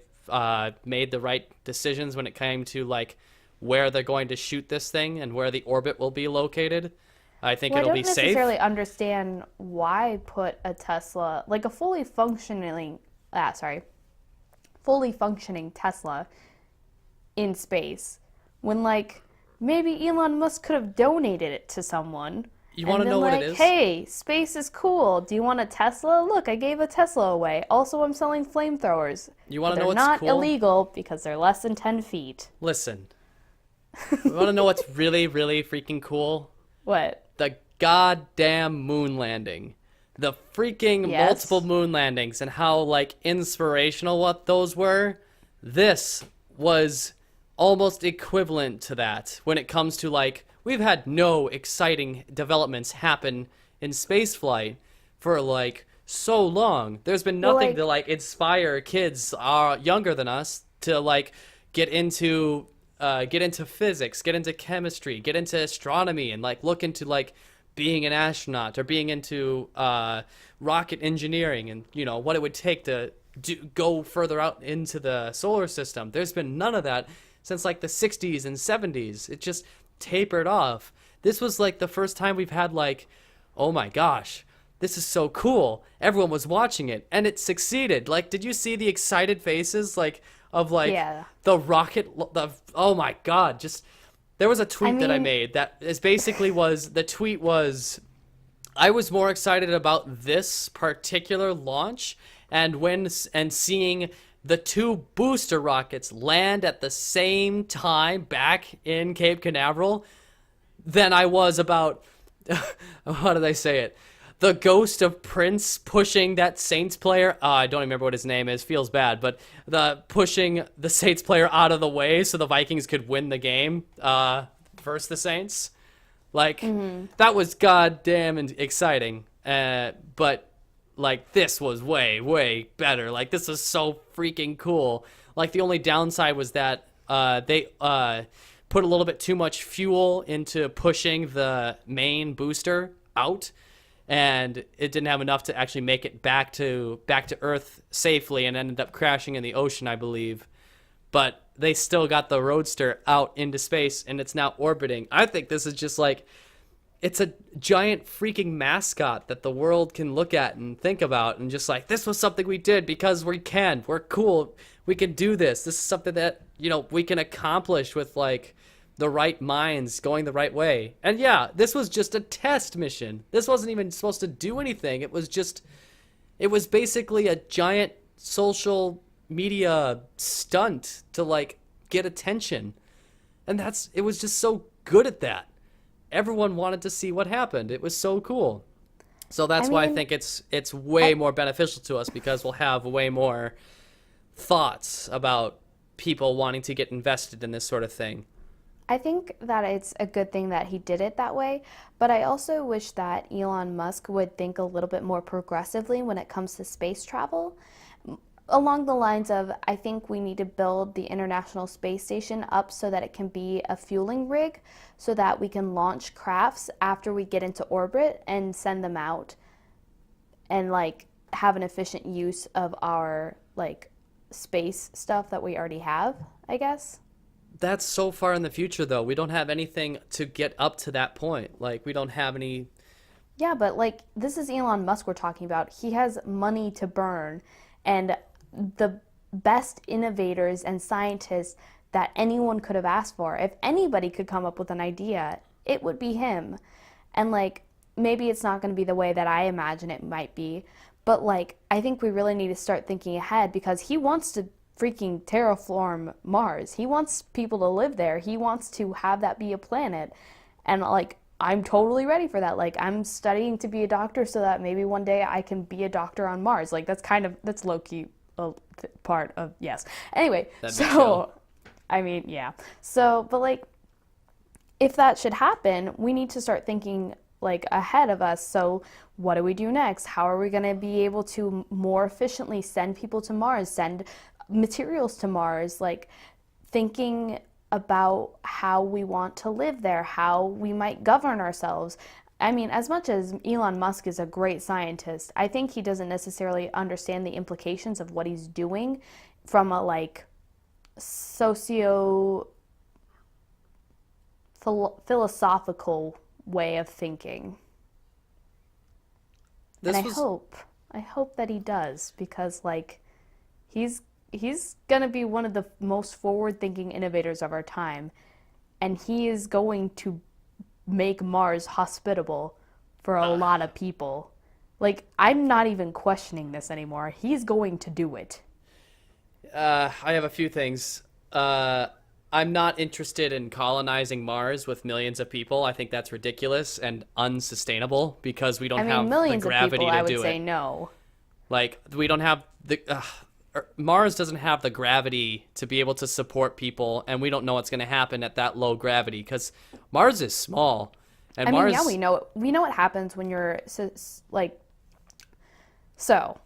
made the right decisions when it came to like where they're going to shoot this thing and where the orbit will be located. I think Well, I it'll don't be safe. necessarily understand why put a Tesla, like a fully functioning Tesla in space when like maybe Elon Musk could have donated it to someone. You wanna and know been what it like, is? Hey, space is cool. Do you want a Tesla? Look, I gave a Tesla away. Also, I'm selling flamethrowers. You wanna But know what's they're not cool? illegal because they're less than 10 feet. Listen. You want to know what's really, really freaking cool? What? The goddamn moon landing. The freaking Yes. multiple moon landings and how like inspirational what those were. This was almost equivalent to that when it comes to like we've had no exciting developments happen in spaceflight for like so long. There's been Well, nothing like- to like inspire kids younger than us to like get into physics, get into chemistry, get into astronomy, and like look into like being an astronaut or being into rocket engineering and you know what it would take to go further out into the solar system. There's been none of that since like the 60s and 70s. It just tapered off. This was like the first time we've had like, oh my gosh, this is so cool. Everyone was watching it and it succeeded. Like, did you see the excited faces like of like Yeah. the rocket? Oh my God, just there was a tweet that I mean- made that is basically was the tweet was I was more excited about this particular launch and seeing the two booster rockets land at the same time back in Cape Canaveral than I was about how did I say it? The ghost of Prince pushing that Saints player. I don't remember what his name is. Feels bad, but the pushing the Saints player out of the way so the Vikings could win the game versus the Saints. Like that was goddamn exciting. But like this was way way better. Like this was so freaking cool. Like the only downside was that they put a little bit too much fuel into pushing the main booster out, and it didn't have enough to actually make it back to Earth safely, and ended up crashing in the ocean, I believe. But they still got the Roadster out into space, and it's now orbiting. I think this is just like it's a giant freaking mascot that the world can look at and think about and just like, this was something we did because we can. We're cool. We can do this. This is something that, you know, we can accomplish with like the right minds going the right way. And yeah, this was just a test mission. This wasn't even supposed to do anything. It was basically a giant social media stunt to like get attention. And it was just so good at that. Everyone wanted to see what happened. It was so cool. So that's why I mean, think it's way more beneficial to us because we'll have way more thoughts about people wanting to get invested in this sort of thing. I think that it's a good thing that he did it that way, but I also wish that Elon Musk would think a little bit more progressively when it comes to space travel. Along the lines of, I think we need to build the International Space Station up so that it can be a fueling rig so that we can launch crafts after we get into orbit and send them out and like have an efficient use of our like space stuff that we already have, I guess. That's so far in the future, though. We don't have anything to get up to that point. Like, we don't have any. Yeah, but like this is Elon Musk we're talking about. He has money to burn, and the best innovators and scientists that anyone could have asked for. If anybody could come up with an idea, it would be him. And like maybe it's not going to be the way that I imagine it might be, but like I think we really need to start thinking ahead because he wants to freaking terraform Mars. He wants people to live there. He wants to have that be a planet. And like I'm totally ready for that. Like I'm studying to be a doctor so that maybe one day I can be a doctor on Mars. Like that's low-key a part of yes. Anyway, so I mean, yeah. So, but like if that should happen, we need to start thinking like ahead of us. So what do we do next? How are we going to be able to more efficiently send people to Mars, send materials to Mars, like thinking about how we want to live there, how we might govern ourselves. I mean, as much as Elon Musk is a great scientist, I think he doesn't necessarily understand the implications of what he's doing from a like philosophical way of thinking. And I hope that he does because like he's going to be one of the most forward-thinking innovators of our time, and he is going to make Mars hospitable for a lot of people. Like, I'm not even questioning this anymore. He's going to do it. I have a few things. I'm not interested in colonizing Mars with millions of people. I think that's ridiculous and unsustainable because we don't have the gravity to do it. I would say no. Like, we don't have the... Mars doesn't have the gravity to be able to support people, and we don't know what's going to happen at that low gravity because Mars is small. And I Mars... mean, yeah, we know what happens when you're like. So,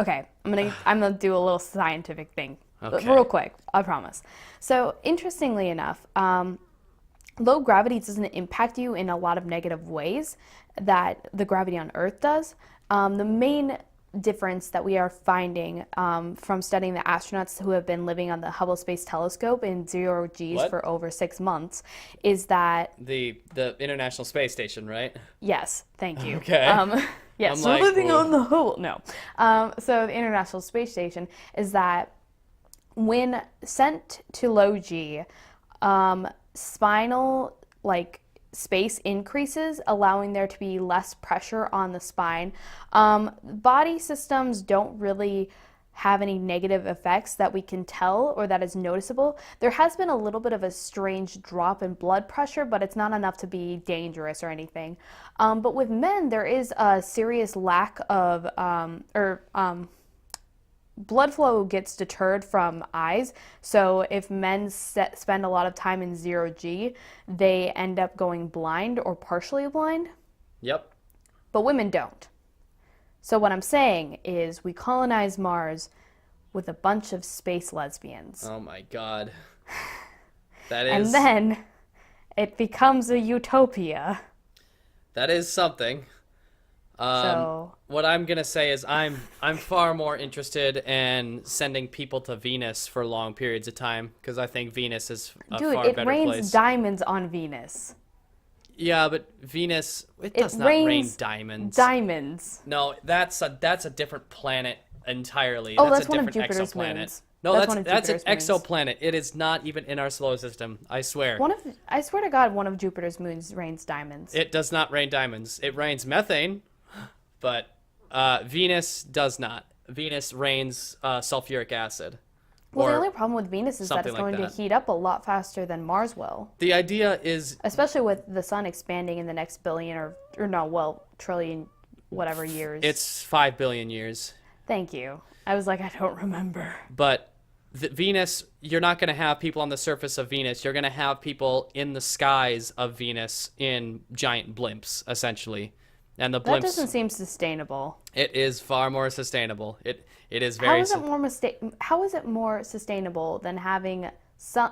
okay, I'm gonna do a little scientific thing, real quick. I promise. So, interestingly enough, low gravity doesn't impact you in a lot of negative ways that the gravity on Earth does. The main difference that we are finding from studying the astronauts who have been living on the Hubble Space Telescope in 0 Gs for over 6 months is that the International Space Station, right? Yes, thank you. Okay. Yes, we're living on the Hubble. No. So the International Space Station is that when sent to low G, spinal like space increases, allowing there to be less pressure on the spine. Body systems don't really have any negative effects that we can tell or that is noticeable. There has been a little bit of a strange drop in blood pressure, but it's not enough to be dangerous or anything. But with men, there is a serious lack of, blood flow gets deterred from eyes. So if men spend a lot of time in 0 G, they end up going blind or partially blind. Yep. But women don't. So what I'm saying is we colonize Mars with a bunch of space lesbians. Oh my God. That is... And then it becomes a utopia. That is something. What I'm gonna say is I'm far more interested in sending people to Venus for long periods of time because I think Venus is a far better place. Dude, it rains diamonds on Venus. Yeah, but Venus it does not rain diamonds. Diamonds. No, that's a different planet entirely. Oh, that's that's a one of different Jupiter's exoplanet. moons. No, that's an Jupiter's moons. exoplanet. It is not even in our solar system. I swear. I swear to God, one of Jupiter's moons rains diamonds. It does not rain diamonds. It rains methane, but Venus does not. Venus rains sulfuric acid. Well, the only problem with Venus is that it's going to heat up a lot faster than Mars will. The idea is... Especially with the sun expanding in the next billion trillion, whatever years. It's 5 billion years. Thank you. I was like, I don't remember. But Venus, you're not going to have people on the surface of Venus. You're going to have people in the skies of Venus in giant blimps, essentially. And the That blimps, doesn't seem sustainable. it is far more sustainable. It is How very is it how is it more sustainable than having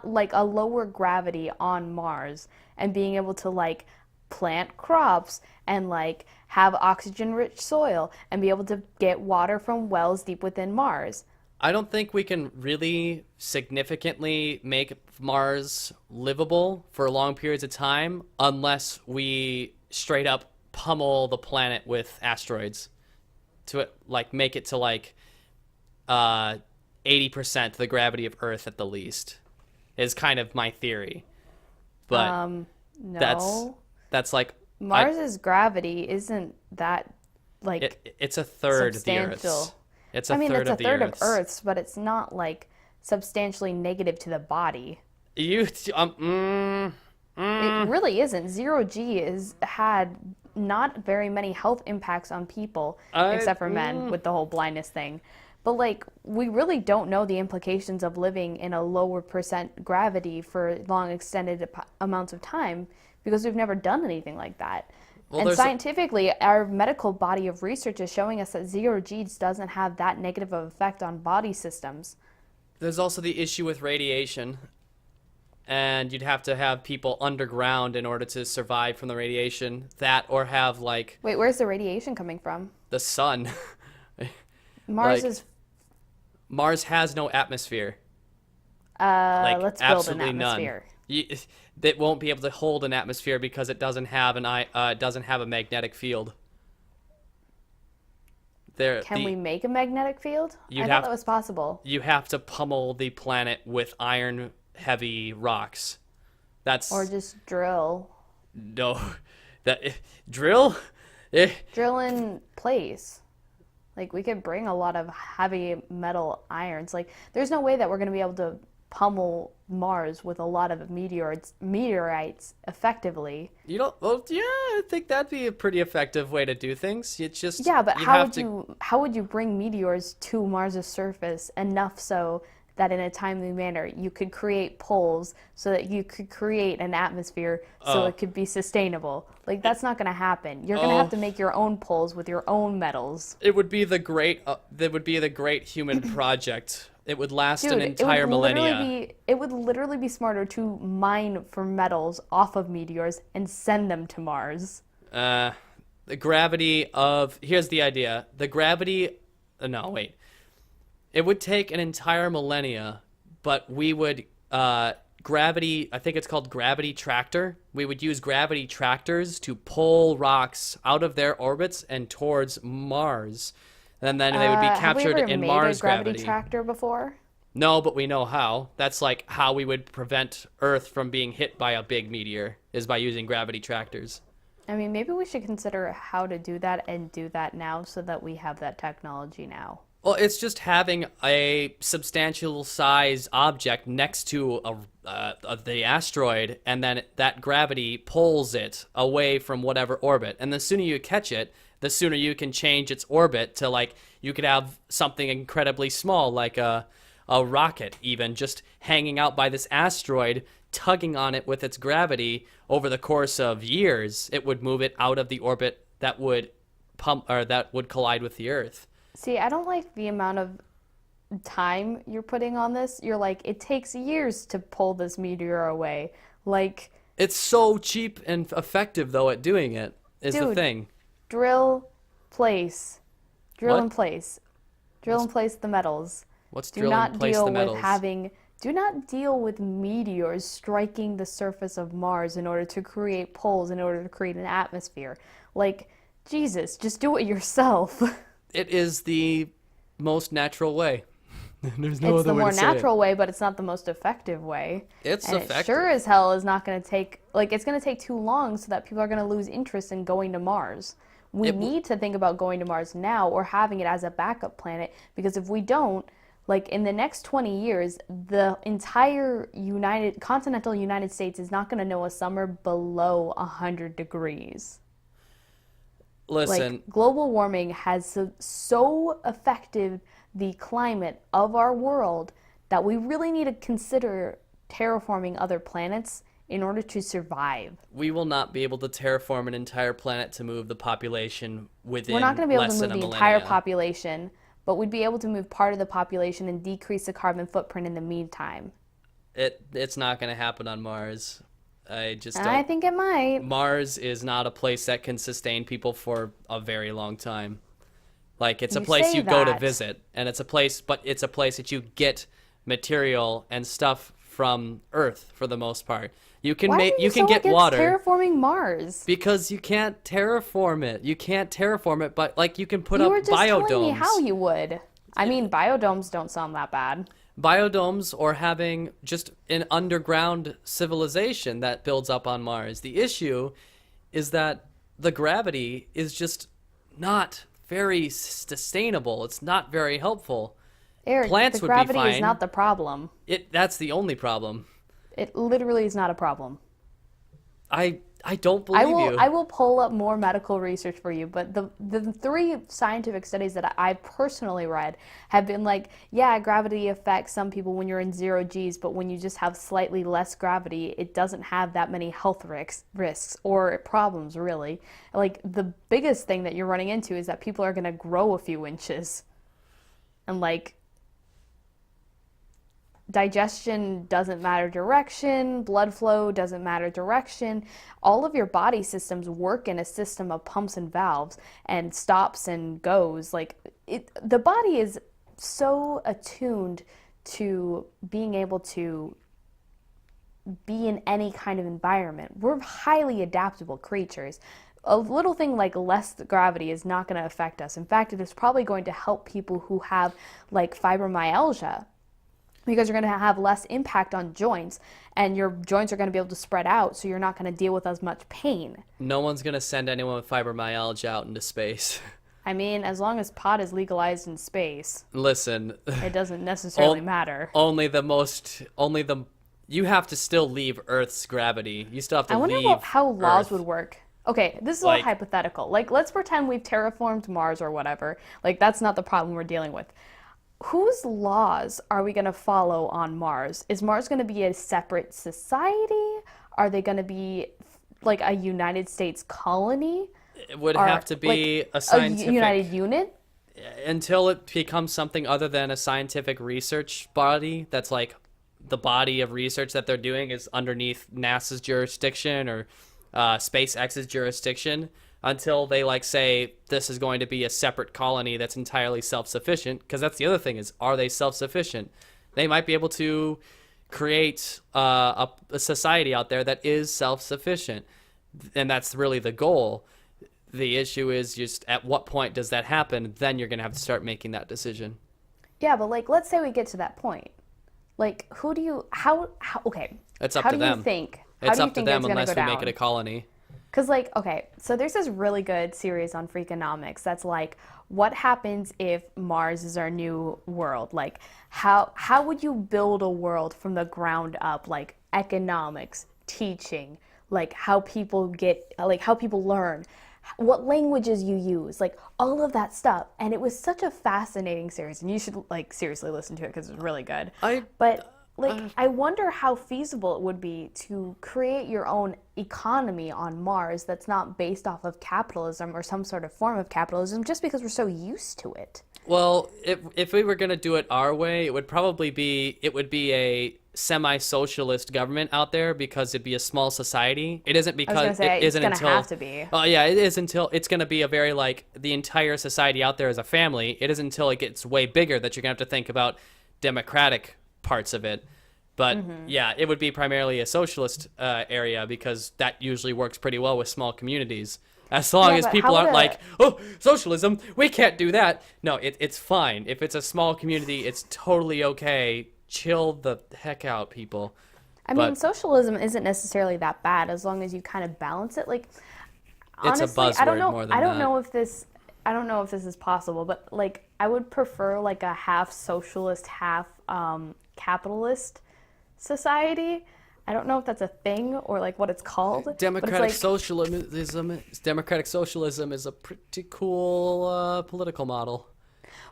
like a lower gravity on Mars and being able to like plant crops and like have oxygen rich soil and be able to get water from wells deep within Mars? I don't think we can really significantly make Mars livable for long periods of time unless we straight up pummel the planet with asteroids to like make it to like 80% the gravity of Earth at the least is kind of my theory. But that's No. that's like Mars's gravity isn't that like it's a third of the substantial. Earth's. It's I mean, it's a of the third of Earth's. Earth's, but it's not like substantially negative to the body. You It really isn't. Zero G has had not very many health impacts on people, except for men with the whole blindness thing. But like, we really don't know the implications of living in a lower percent gravity for long extended amounts of time because we've never done anything like that. Well, And there's scientifically, our medical body of research is showing us that zero G doesn't have that negative of effect on body systems. there's also the issue with radiation, and you'd have to have people underground in order to survive from the radiation. That or have like Wait, where's the radiation coming from? the sun. Mars Like, is. Mars has no atmosphere. Like Let's build an absolutely none. atmosphere. It won't be able to hold an atmosphere because it doesn't have doesn't have a magnetic field. Can we make a magnetic field? I You'd thought have- that was possible. You have to pummel the planet with iron heavy rocks. That's Or just drill. no that drill. Eh, Drill in place. Like, we could bring a lot of heavy metal irons. Like, there's no way that we're going to be able to pummel Mars with a lot of meteorites effectively. You don't. Well, yeah, I think that'd be a pretty effective way to do things. It's just Yeah, but have how would you bring meteors to Mars's surface enough so that in a timely manner you could create poles so that you could create an atmosphere so it could be sustainable? Like, that's not going to happen. You're going to have to make your own poles with your own metals. It would be the great. That would be the great human project. It would last an entire millennia. It would literally be smarter to mine for metals off of meteors and send them to Mars. The gravity of here's the idea. The gravity. No, wait. It would take an entire millennia, but we would gravity. I think it's called gravity tractor. We would use gravity tractors to pull rocks out of their orbits and towards Mars, and then they would be captured have we ever in made Mars a gravity gravity. tractor before? No, but we know how. That's like how we would prevent Earth from being hit by a big meteor is by using gravity tractors. I mean, maybe we should consider how to do that and do that now so that we have that technology now. Well, it's just having a substantial size object next to the asteroid, and then that gravity pulls it away from whatever orbit. And the sooner you catch it, the sooner you can change its orbit to like you could have something incredibly small, like a rocket, even just hanging out by this asteroid, tugging on it with its gravity over the course of years. It would move it out of the orbit that would collide with the Earth. See, I don't like the amount of time you're putting on this. You're like, it takes years to pull this meteor away. Like, It's so cheap and effective, though, at doing it, is the Dude. thing. drill, place, drill What? and place, drill and place the metals. What's Do drill not and place deal the with metals? having. Do not deal with meteors striking the surface of Mars in order to create poles, in order to create an atmosphere. Like, Jesus, just do it yourself. It is the most natural way. There's no It's other the way more to say it. natural way, but it's not the most effective way. It's and effective. it sure as hell is not going to take, like, it's going to take too long so that people are going to lose interest in going to Mars. We need to think about going to Mars now or having it as a backup planet, because if we don't, like, in the next 20 years, the entire continental United States is not going to know a summer below 100 degrees. Listen, Like, global warming has so affected the climate of our world that we really need to consider terraforming other planets in order to survive. We will not be able to terraform an entire planet to move the population within We're not going to be able to less move than the a entire millennia. population, but we'd be able to move part of the population and decrease the carbon footprint in the meantime. It's not going to happen on Mars. I just And I don't. think it might. Mars is not a place that can sustain people for a very long time. Like, it's a You place say you go to that. visit, and it's a place that you get material and stuff from Earth for the most part. You can Why make are you can so get against water terraforming Mars? because you can't terraform it. You can't terraform it, but like you can put You up were just telling me biodomes. how you would. I mean, biodomes don't sound that bad. Biodomes or having just an underground civilization that builds up on Mars. The issue is that the gravity is just not very sustainable. It's not very helpful. Eric, Plants the would be gravity is fine. not the problem. That's the only problem. It literally is not a problem. I don't believe you. I will pull up more medical research for you, but the three scientific studies that I personally read have been like, yeah, gravity affects some people when you're in 0 Gs, but when you just have slightly less gravity, it doesn't have that many health risks or problems, really. Like, the biggest thing that you're running into is that people are going to grow a few inches. And, like, digestion doesn't matter direction, blood flow doesn't matter direction. All of your body systems work in a system of pumps and valves and stops and goes. Like, the body is so attuned to being able to be in any kind of environment. We're highly adaptable creatures. A little thing like less gravity is not going to affect us. In fact, it is probably going to help people who have like fibromyalgia, because you're going to have less impact on joints, and your joints are going to be able to spread out, so you're not going to deal with as much pain. No one's going to send anyone with fibromyalgia out into space. I mean, as long as pot is legalized in space, Listen, it doesn't necessarily matter. you have to still leave Earth's gravity. You still have to I wonder leave how laws Earth. would work. Okay, this is all Like- hypothetical. Like, let's pretend we've terraformed Mars or whatever. Like, that's not the problem we're dealing with. Whose laws are we going to follow on Mars? Is Mars going to be a separate society? Are they going to be like a United States colony? It would Or, have to be like, a scientific united unit? until it becomes something other than a scientific research body. That's like the body of research that they're doing is underneath NASA's jurisdiction or SpaceX's jurisdiction. Until they like say this is going to be a separate colony that's entirely self-sufficient, because that's the other thing is, are they self-sufficient? They might be able to create a society out there that is self-sufficient, and that's really the goal. The issue is just at what point does that happen? Then you're going to have to start making that decision. Yeah, but like, let's say we get to that point. Like, who do you, how okay. It's up how to do them. You think? How It's do you up to think them it's gonna unless go we down? make it a colony. Because, like, okay, so there's this really good series on Freakonomics that's like, what happens if Mars is our new world? Like, how would you build a world from the ground up? Like, economics, teaching, like how people learn, what languages you use, like all of that stuff. And it was such a fascinating series, and you should like seriously listen to it because it's really good. I wonder how feasible it would be to create your own economy on Mars that's not based off of capitalism or some sort of form of capitalism, just because we're so used to it. Well, if we were going to do it our way, it would be a semi-socialist government out there, because it'd be a small society. It isn't because I was gonna say, it isn't it's gonna until have to be. Oh yeah, it is until it's going to be a very like the entire society out there as a family. It isn't until it gets way bigger that you're going to have to think about democratic parts of it. But yeah, it would be primarily a socialist area, because that usually works pretty well with small communities. As long as but people how aren't would like, oh, socialism, we can't do that. No, it's fine. If it's a small community, it's totally okay. Chill the heck out, people. I mean, But- socialism isn't necessarily that bad as long as you kind of balance it. Like, It's a honestly, I don't buzzword know. more than I don't that. know if this. I don't know if this is possible, but like, I would prefer like a half socialist, half capitalist society. I don't know if that's a thing or like what it's called. Democratic but it's like, socialism is a pretty cool political model.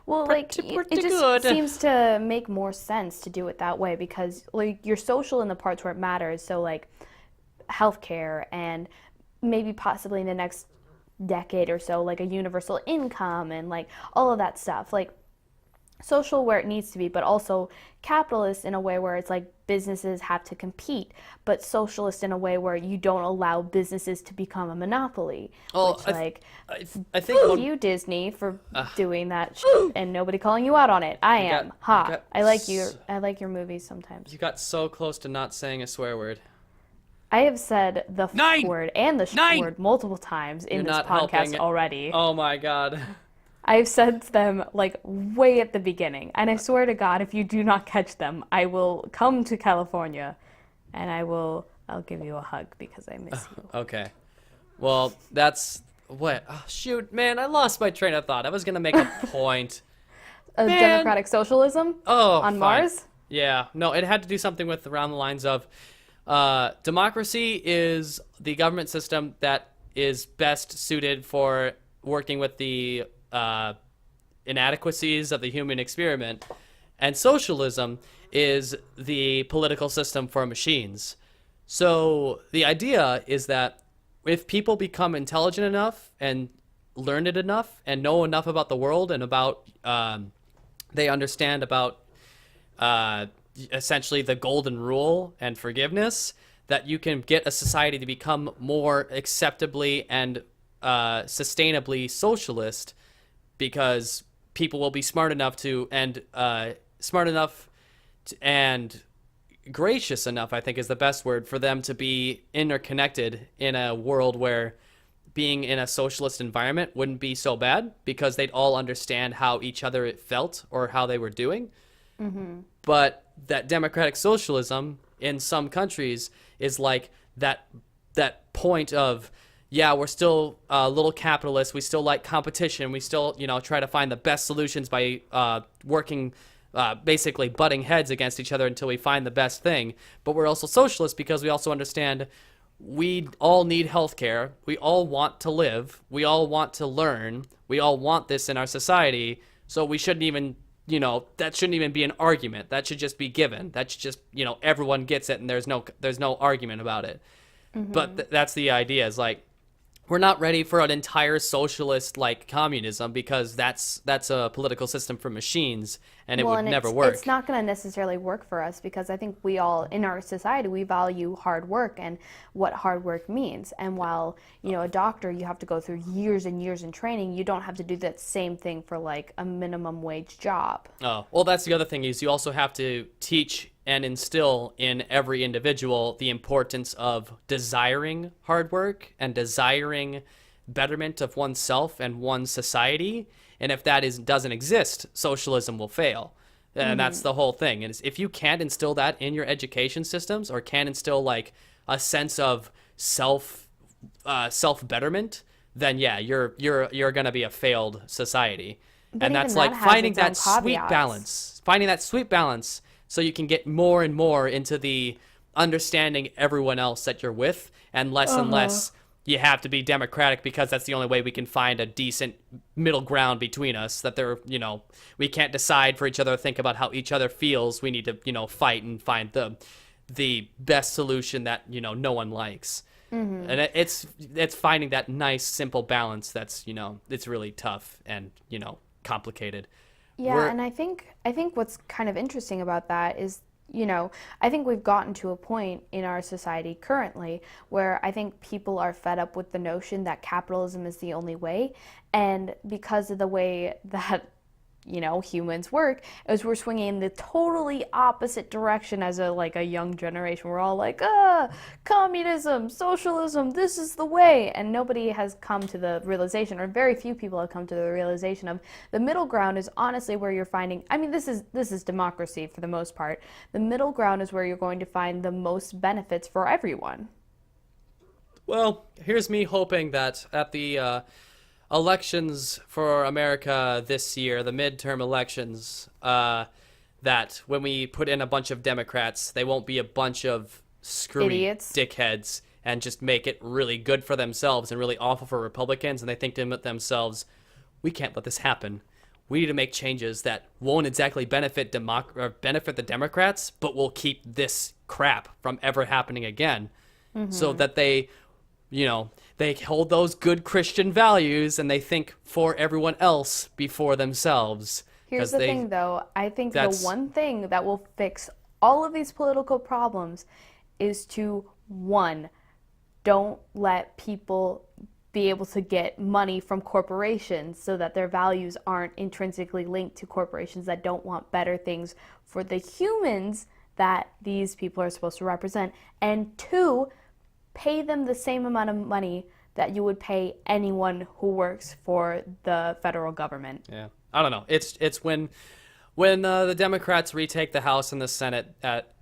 Well, like pretty it just good. seems to make more sense to do it that way because like you're social in the parts where it matters. So like healthcare and maybe possibly in the next decade or so like a universal income and like all of that stuff. Like social where it needs to be, but also capitalist in a way where it's like businesses have to compete, but socialist in a way where you don't allow businesses to become a monopoly. Well, Which, like, I think fuck you, Disney, for doing that shit and nobody calling you out on it. I am. Ha. I like your movies sometimes. You got so close to not saying a swear word. I have said the f word and the sh word multiple times in You're this not podcast helping. already. Oh my god. I've said them like way at the beginning, and I swear to God, if you do not catch them, I will come to California, and I'll give you a hug because I miss you. Okay. Well, that's what. Oh, shoot, man, I lost my train of thought. I was gonna make a point. Man. Democratic socialism on fine. Mars? Yeah. No, it had to do something with around the lines of democracy is the government system that is best suited for working with the inadequacies of the human experiment, and socialism is the political system for machines. So the idea is that if people become intelligent enough and learned enough and know enough about the world and about they understand about essentially the golden rule and forgiveness, that you can get a society to become more acceptably and sustainably socialist, because people will be smart enough and gracious enough, I think is the best word, for them to be interconnected in a world where being in a socialist environment wouldn't be so bad, because they'd all understand how each other felt or how they were doing. Mm-hmm. But that democratic socialism in some countries is like that point of, yeah, we're still a little capitalist. We still like competition. We still, try to find the best solutions by working, basically butting heads against each other until we find the best thing. But we're also socialist because we also understand we all need healthcare. We all want to live. We all want to learn. We all want this in our society. So we shouldn't even, that shouldn't even be an argument. That should just be given. That should just, everyone gets it and there's no argument about it. Mm-hmm. But that's the idea, is like, we're not ready for an entire socialist like communism, because that's a political system for machines, and it would never work. It's not going to necessarily work for us, because I think we all in our society, we value hard work and what hard work means. And while a doctor, you have to go through years and years in training, you don't have to do that same thing for like a minimum wage job. Oh, well, that's the other thing, is you also have to teach and instill in every individual the importance of desiring hard work and desiring betterment of oneself and one's society. And if that doesn't exist, socialism will fail. And that's the whole thing. And if you can't instill that in your education systems, or can't instill like a sense of self betterment, then yeah, you're going to be a failed society. But and that's even like that has finding its own that sweet caveats. balance, so you can get more and more into the understanding everyone else that you're with, and less and less you have to be democratic, because that's the only way we can find a decent middle ground between us, that we can't decide for each other, think about how each other feels. We need to, fight and find the best solution that, no one likes. Mm-hmm. And it's finding that nice, simple balance that's, it's really tough and, complicated. Yeah, and I think what's kind of interesting about that is, I think we've gotten to a point in our society currently where I think people are fed up with the notion that capitalism is the only way, and because of the way that humans work, is we're swinging in the totally opposite direction as a young generation. We're all like, communism, socialism, this is the way. And nobody has come to the realization, or very few people have come to the realization of the middle ground is honestly where you're finding, this is democracy for the most part. The middle ground is where you're going to find the most benefits for everyone. Well, here's me hoping that at the elections for America this year, the midterm elections, that when we put in a bunch of Democrats, they won't be a bunch of screwy idiots, dickheads, and just make it really good for themselves and really awful for Republicans. And they think to themselves, we can't let this happen. we need to make changes that won't exactly benefit benefit the Democrats, but will keep this crap from ever happening again, so that they, they hold those good Christian values and they think for everyone else before themselves. Here's the thing, though. I think the one thing that will fix all of these political problems is to, one, don't let people be able to get money from corporations so that their values aren't intrinsically linked to corporations that don't want better things for the humans that these people are supposed to represent. And two, pay them the same amount of money that you would pay anyone who works for the federal government. Yeah, I don't know. It's when the Democrats retake the House and the Senate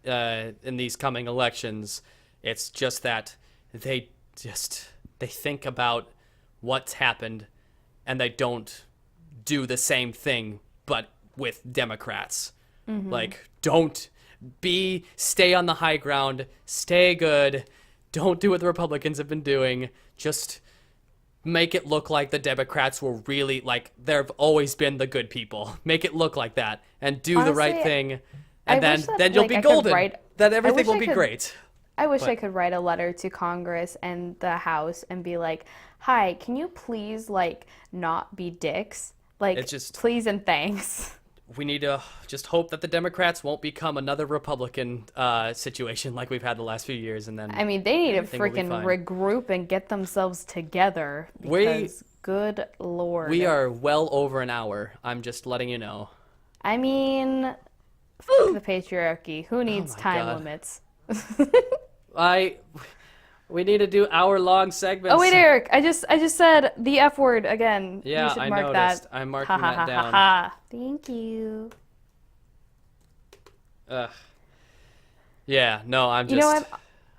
in these coming elections, it's just that they think about what's happened and they don't do the same thing, but with Democrats. Like, stay on the high ground, stay good, don't do what the Republicans have been doing, just make it look like the Democrats were really, like, they've always been the good people. Make it look like that, and do the right thing, and then you'll be golden. Then everything will be great. I wish I could write a letter to Congress and the House and be like, hi, can you please, like, not be dicks? Like, please and thanks. We need to just hope that the Democrats won't become another Republican situation like we've had the last few years, and then I mean, they need to freaking regroup and get themselves together, because good Lord. We are well over an hour. I'm just letting you know. I mean, fuck the patriarchy. Who needs time limits? We need to do hour-long segments. Oh wait, Eric, I just said the F word again. Yeah, you should I mark noticed. That. I'm marking that down. Thank you. Yeah, no, I'm just... You know what?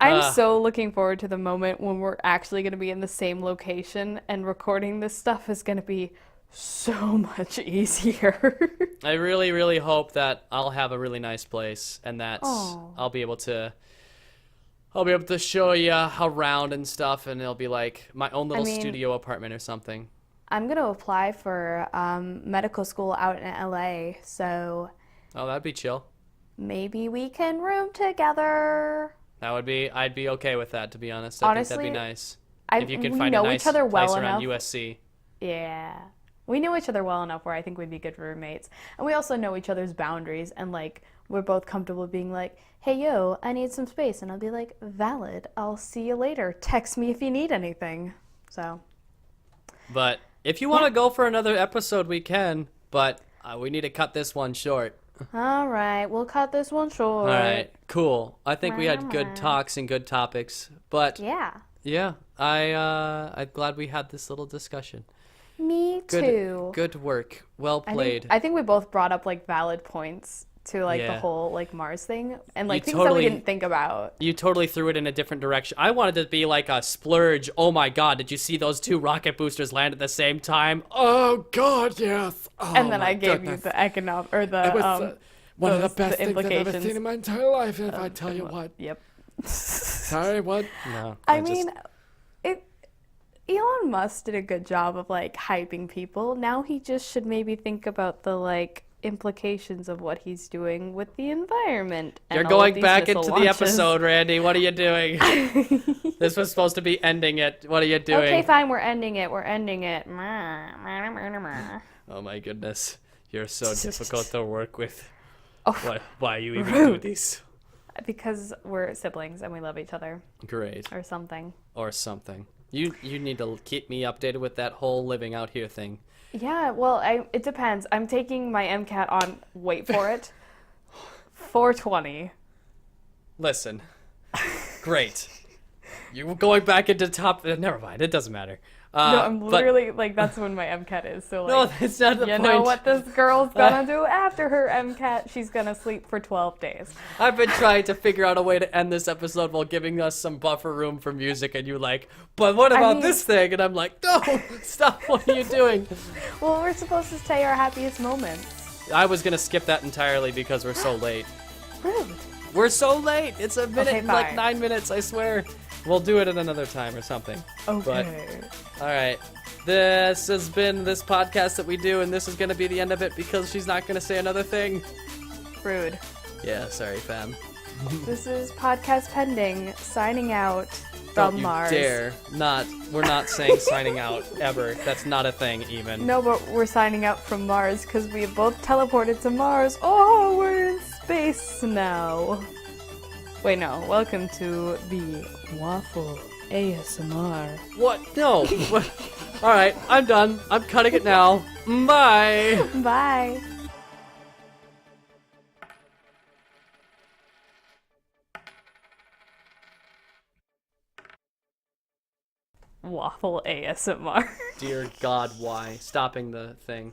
I'm so looking forward to the moment when we're actually going to be in the same location, and recording this stuff is going to be so much easier. I really, really hope that I'll have a really nice place, and that I'll be able to show you around and stuff, and it'll be like my own little studio apartment or something. I'm going to apply for medical school out in LA, so... Oh, that'd be chill. Maybe we can room together. I'd be okay with that, to be honest. Honestly, think that'd be nice. If you can find a nice place around USC. Yeah. We know each other well enough where I think we'd be good roommates. And we also know each other's boundaries, and, like, we're both comfortable being like, hey, yo, I need some space. And I'll be like, valid. I'll see you later. Text me if you need anything. So. But if you want to go for another episode, we can. But we need to cut this one short. All right. We'll cut this one short. All right. Cool. I think we had good talks and good topics. But yeah, I'm glad we had this little discussion. Me too. Good work. Well played. I think we both brought up, like, valid points to, like, the whole, like, Mars thing, and, like, things that we didn't think about. You totally threw it in a different direction. I wanted to be like a splurge. Oh my god, did you see those two rocket boosters land at the same time? Oh god, yes. Oh, and then I gave you the economic, or the it was one of the best things I've ever seen in my entire life, if I tell you what. Yep. Sorry, what? No. I mean, Elon Musk did a good job of, like, hyping people. Now he just should maybe think about the, like, implications of what he's doing with the environment. And you're going back into the episode, Randy. What are you doing? This was supposed to be ending it. What are you doing? Okay, fine. We're ending it. Oh my goodness. You're so difficult to work with. Oh, why you even do this? Because we're siblings and we love each other. Great. Or something. You need to keep me updated with that whole living out here thing. Yeah, well, it depends. I'm taking my MCAT on, wait for it, 420. Listen. Great. You're going back into top... never mind, it doesn't matter. No, I'm literally, like, that's when my MCAT is. So, like, no, that's not the point. You know what this girl's gonna do after her MCAT? She's gonna sleep for 12 days. I've been trying to figure out a way to end this episode while giving us some buffer room for music, and you're like, but what about this thing? And I'm like, no, stop, what are you doing? Well, we're supposed to say our happiest moments. I was gonna skip that entirely because we're so late. Rude. We're so late. It's a minute, Okay, and like fine. 9 minutes, I swear. We'll do it at another time or something. Okay. All right. This has been this podcast that we do, and this is going to be the end of it because she's not going to say another thing. Rude. Yeah, sorry, fam. This is Podcast Pending, signing out Don't from you Mars. dare. We're not saying signing out ever. That's not a thing, even. No, but we're signing out from Mars because we both teleported to Mars. Oh, we're in space now. Wait, no. Welcome to the Waffle ASMR. What? No. What? All right, I'm done. I'm cutting it now. Bye. Bye. Waffle ASMR. Dear God, why? Stopping the thing.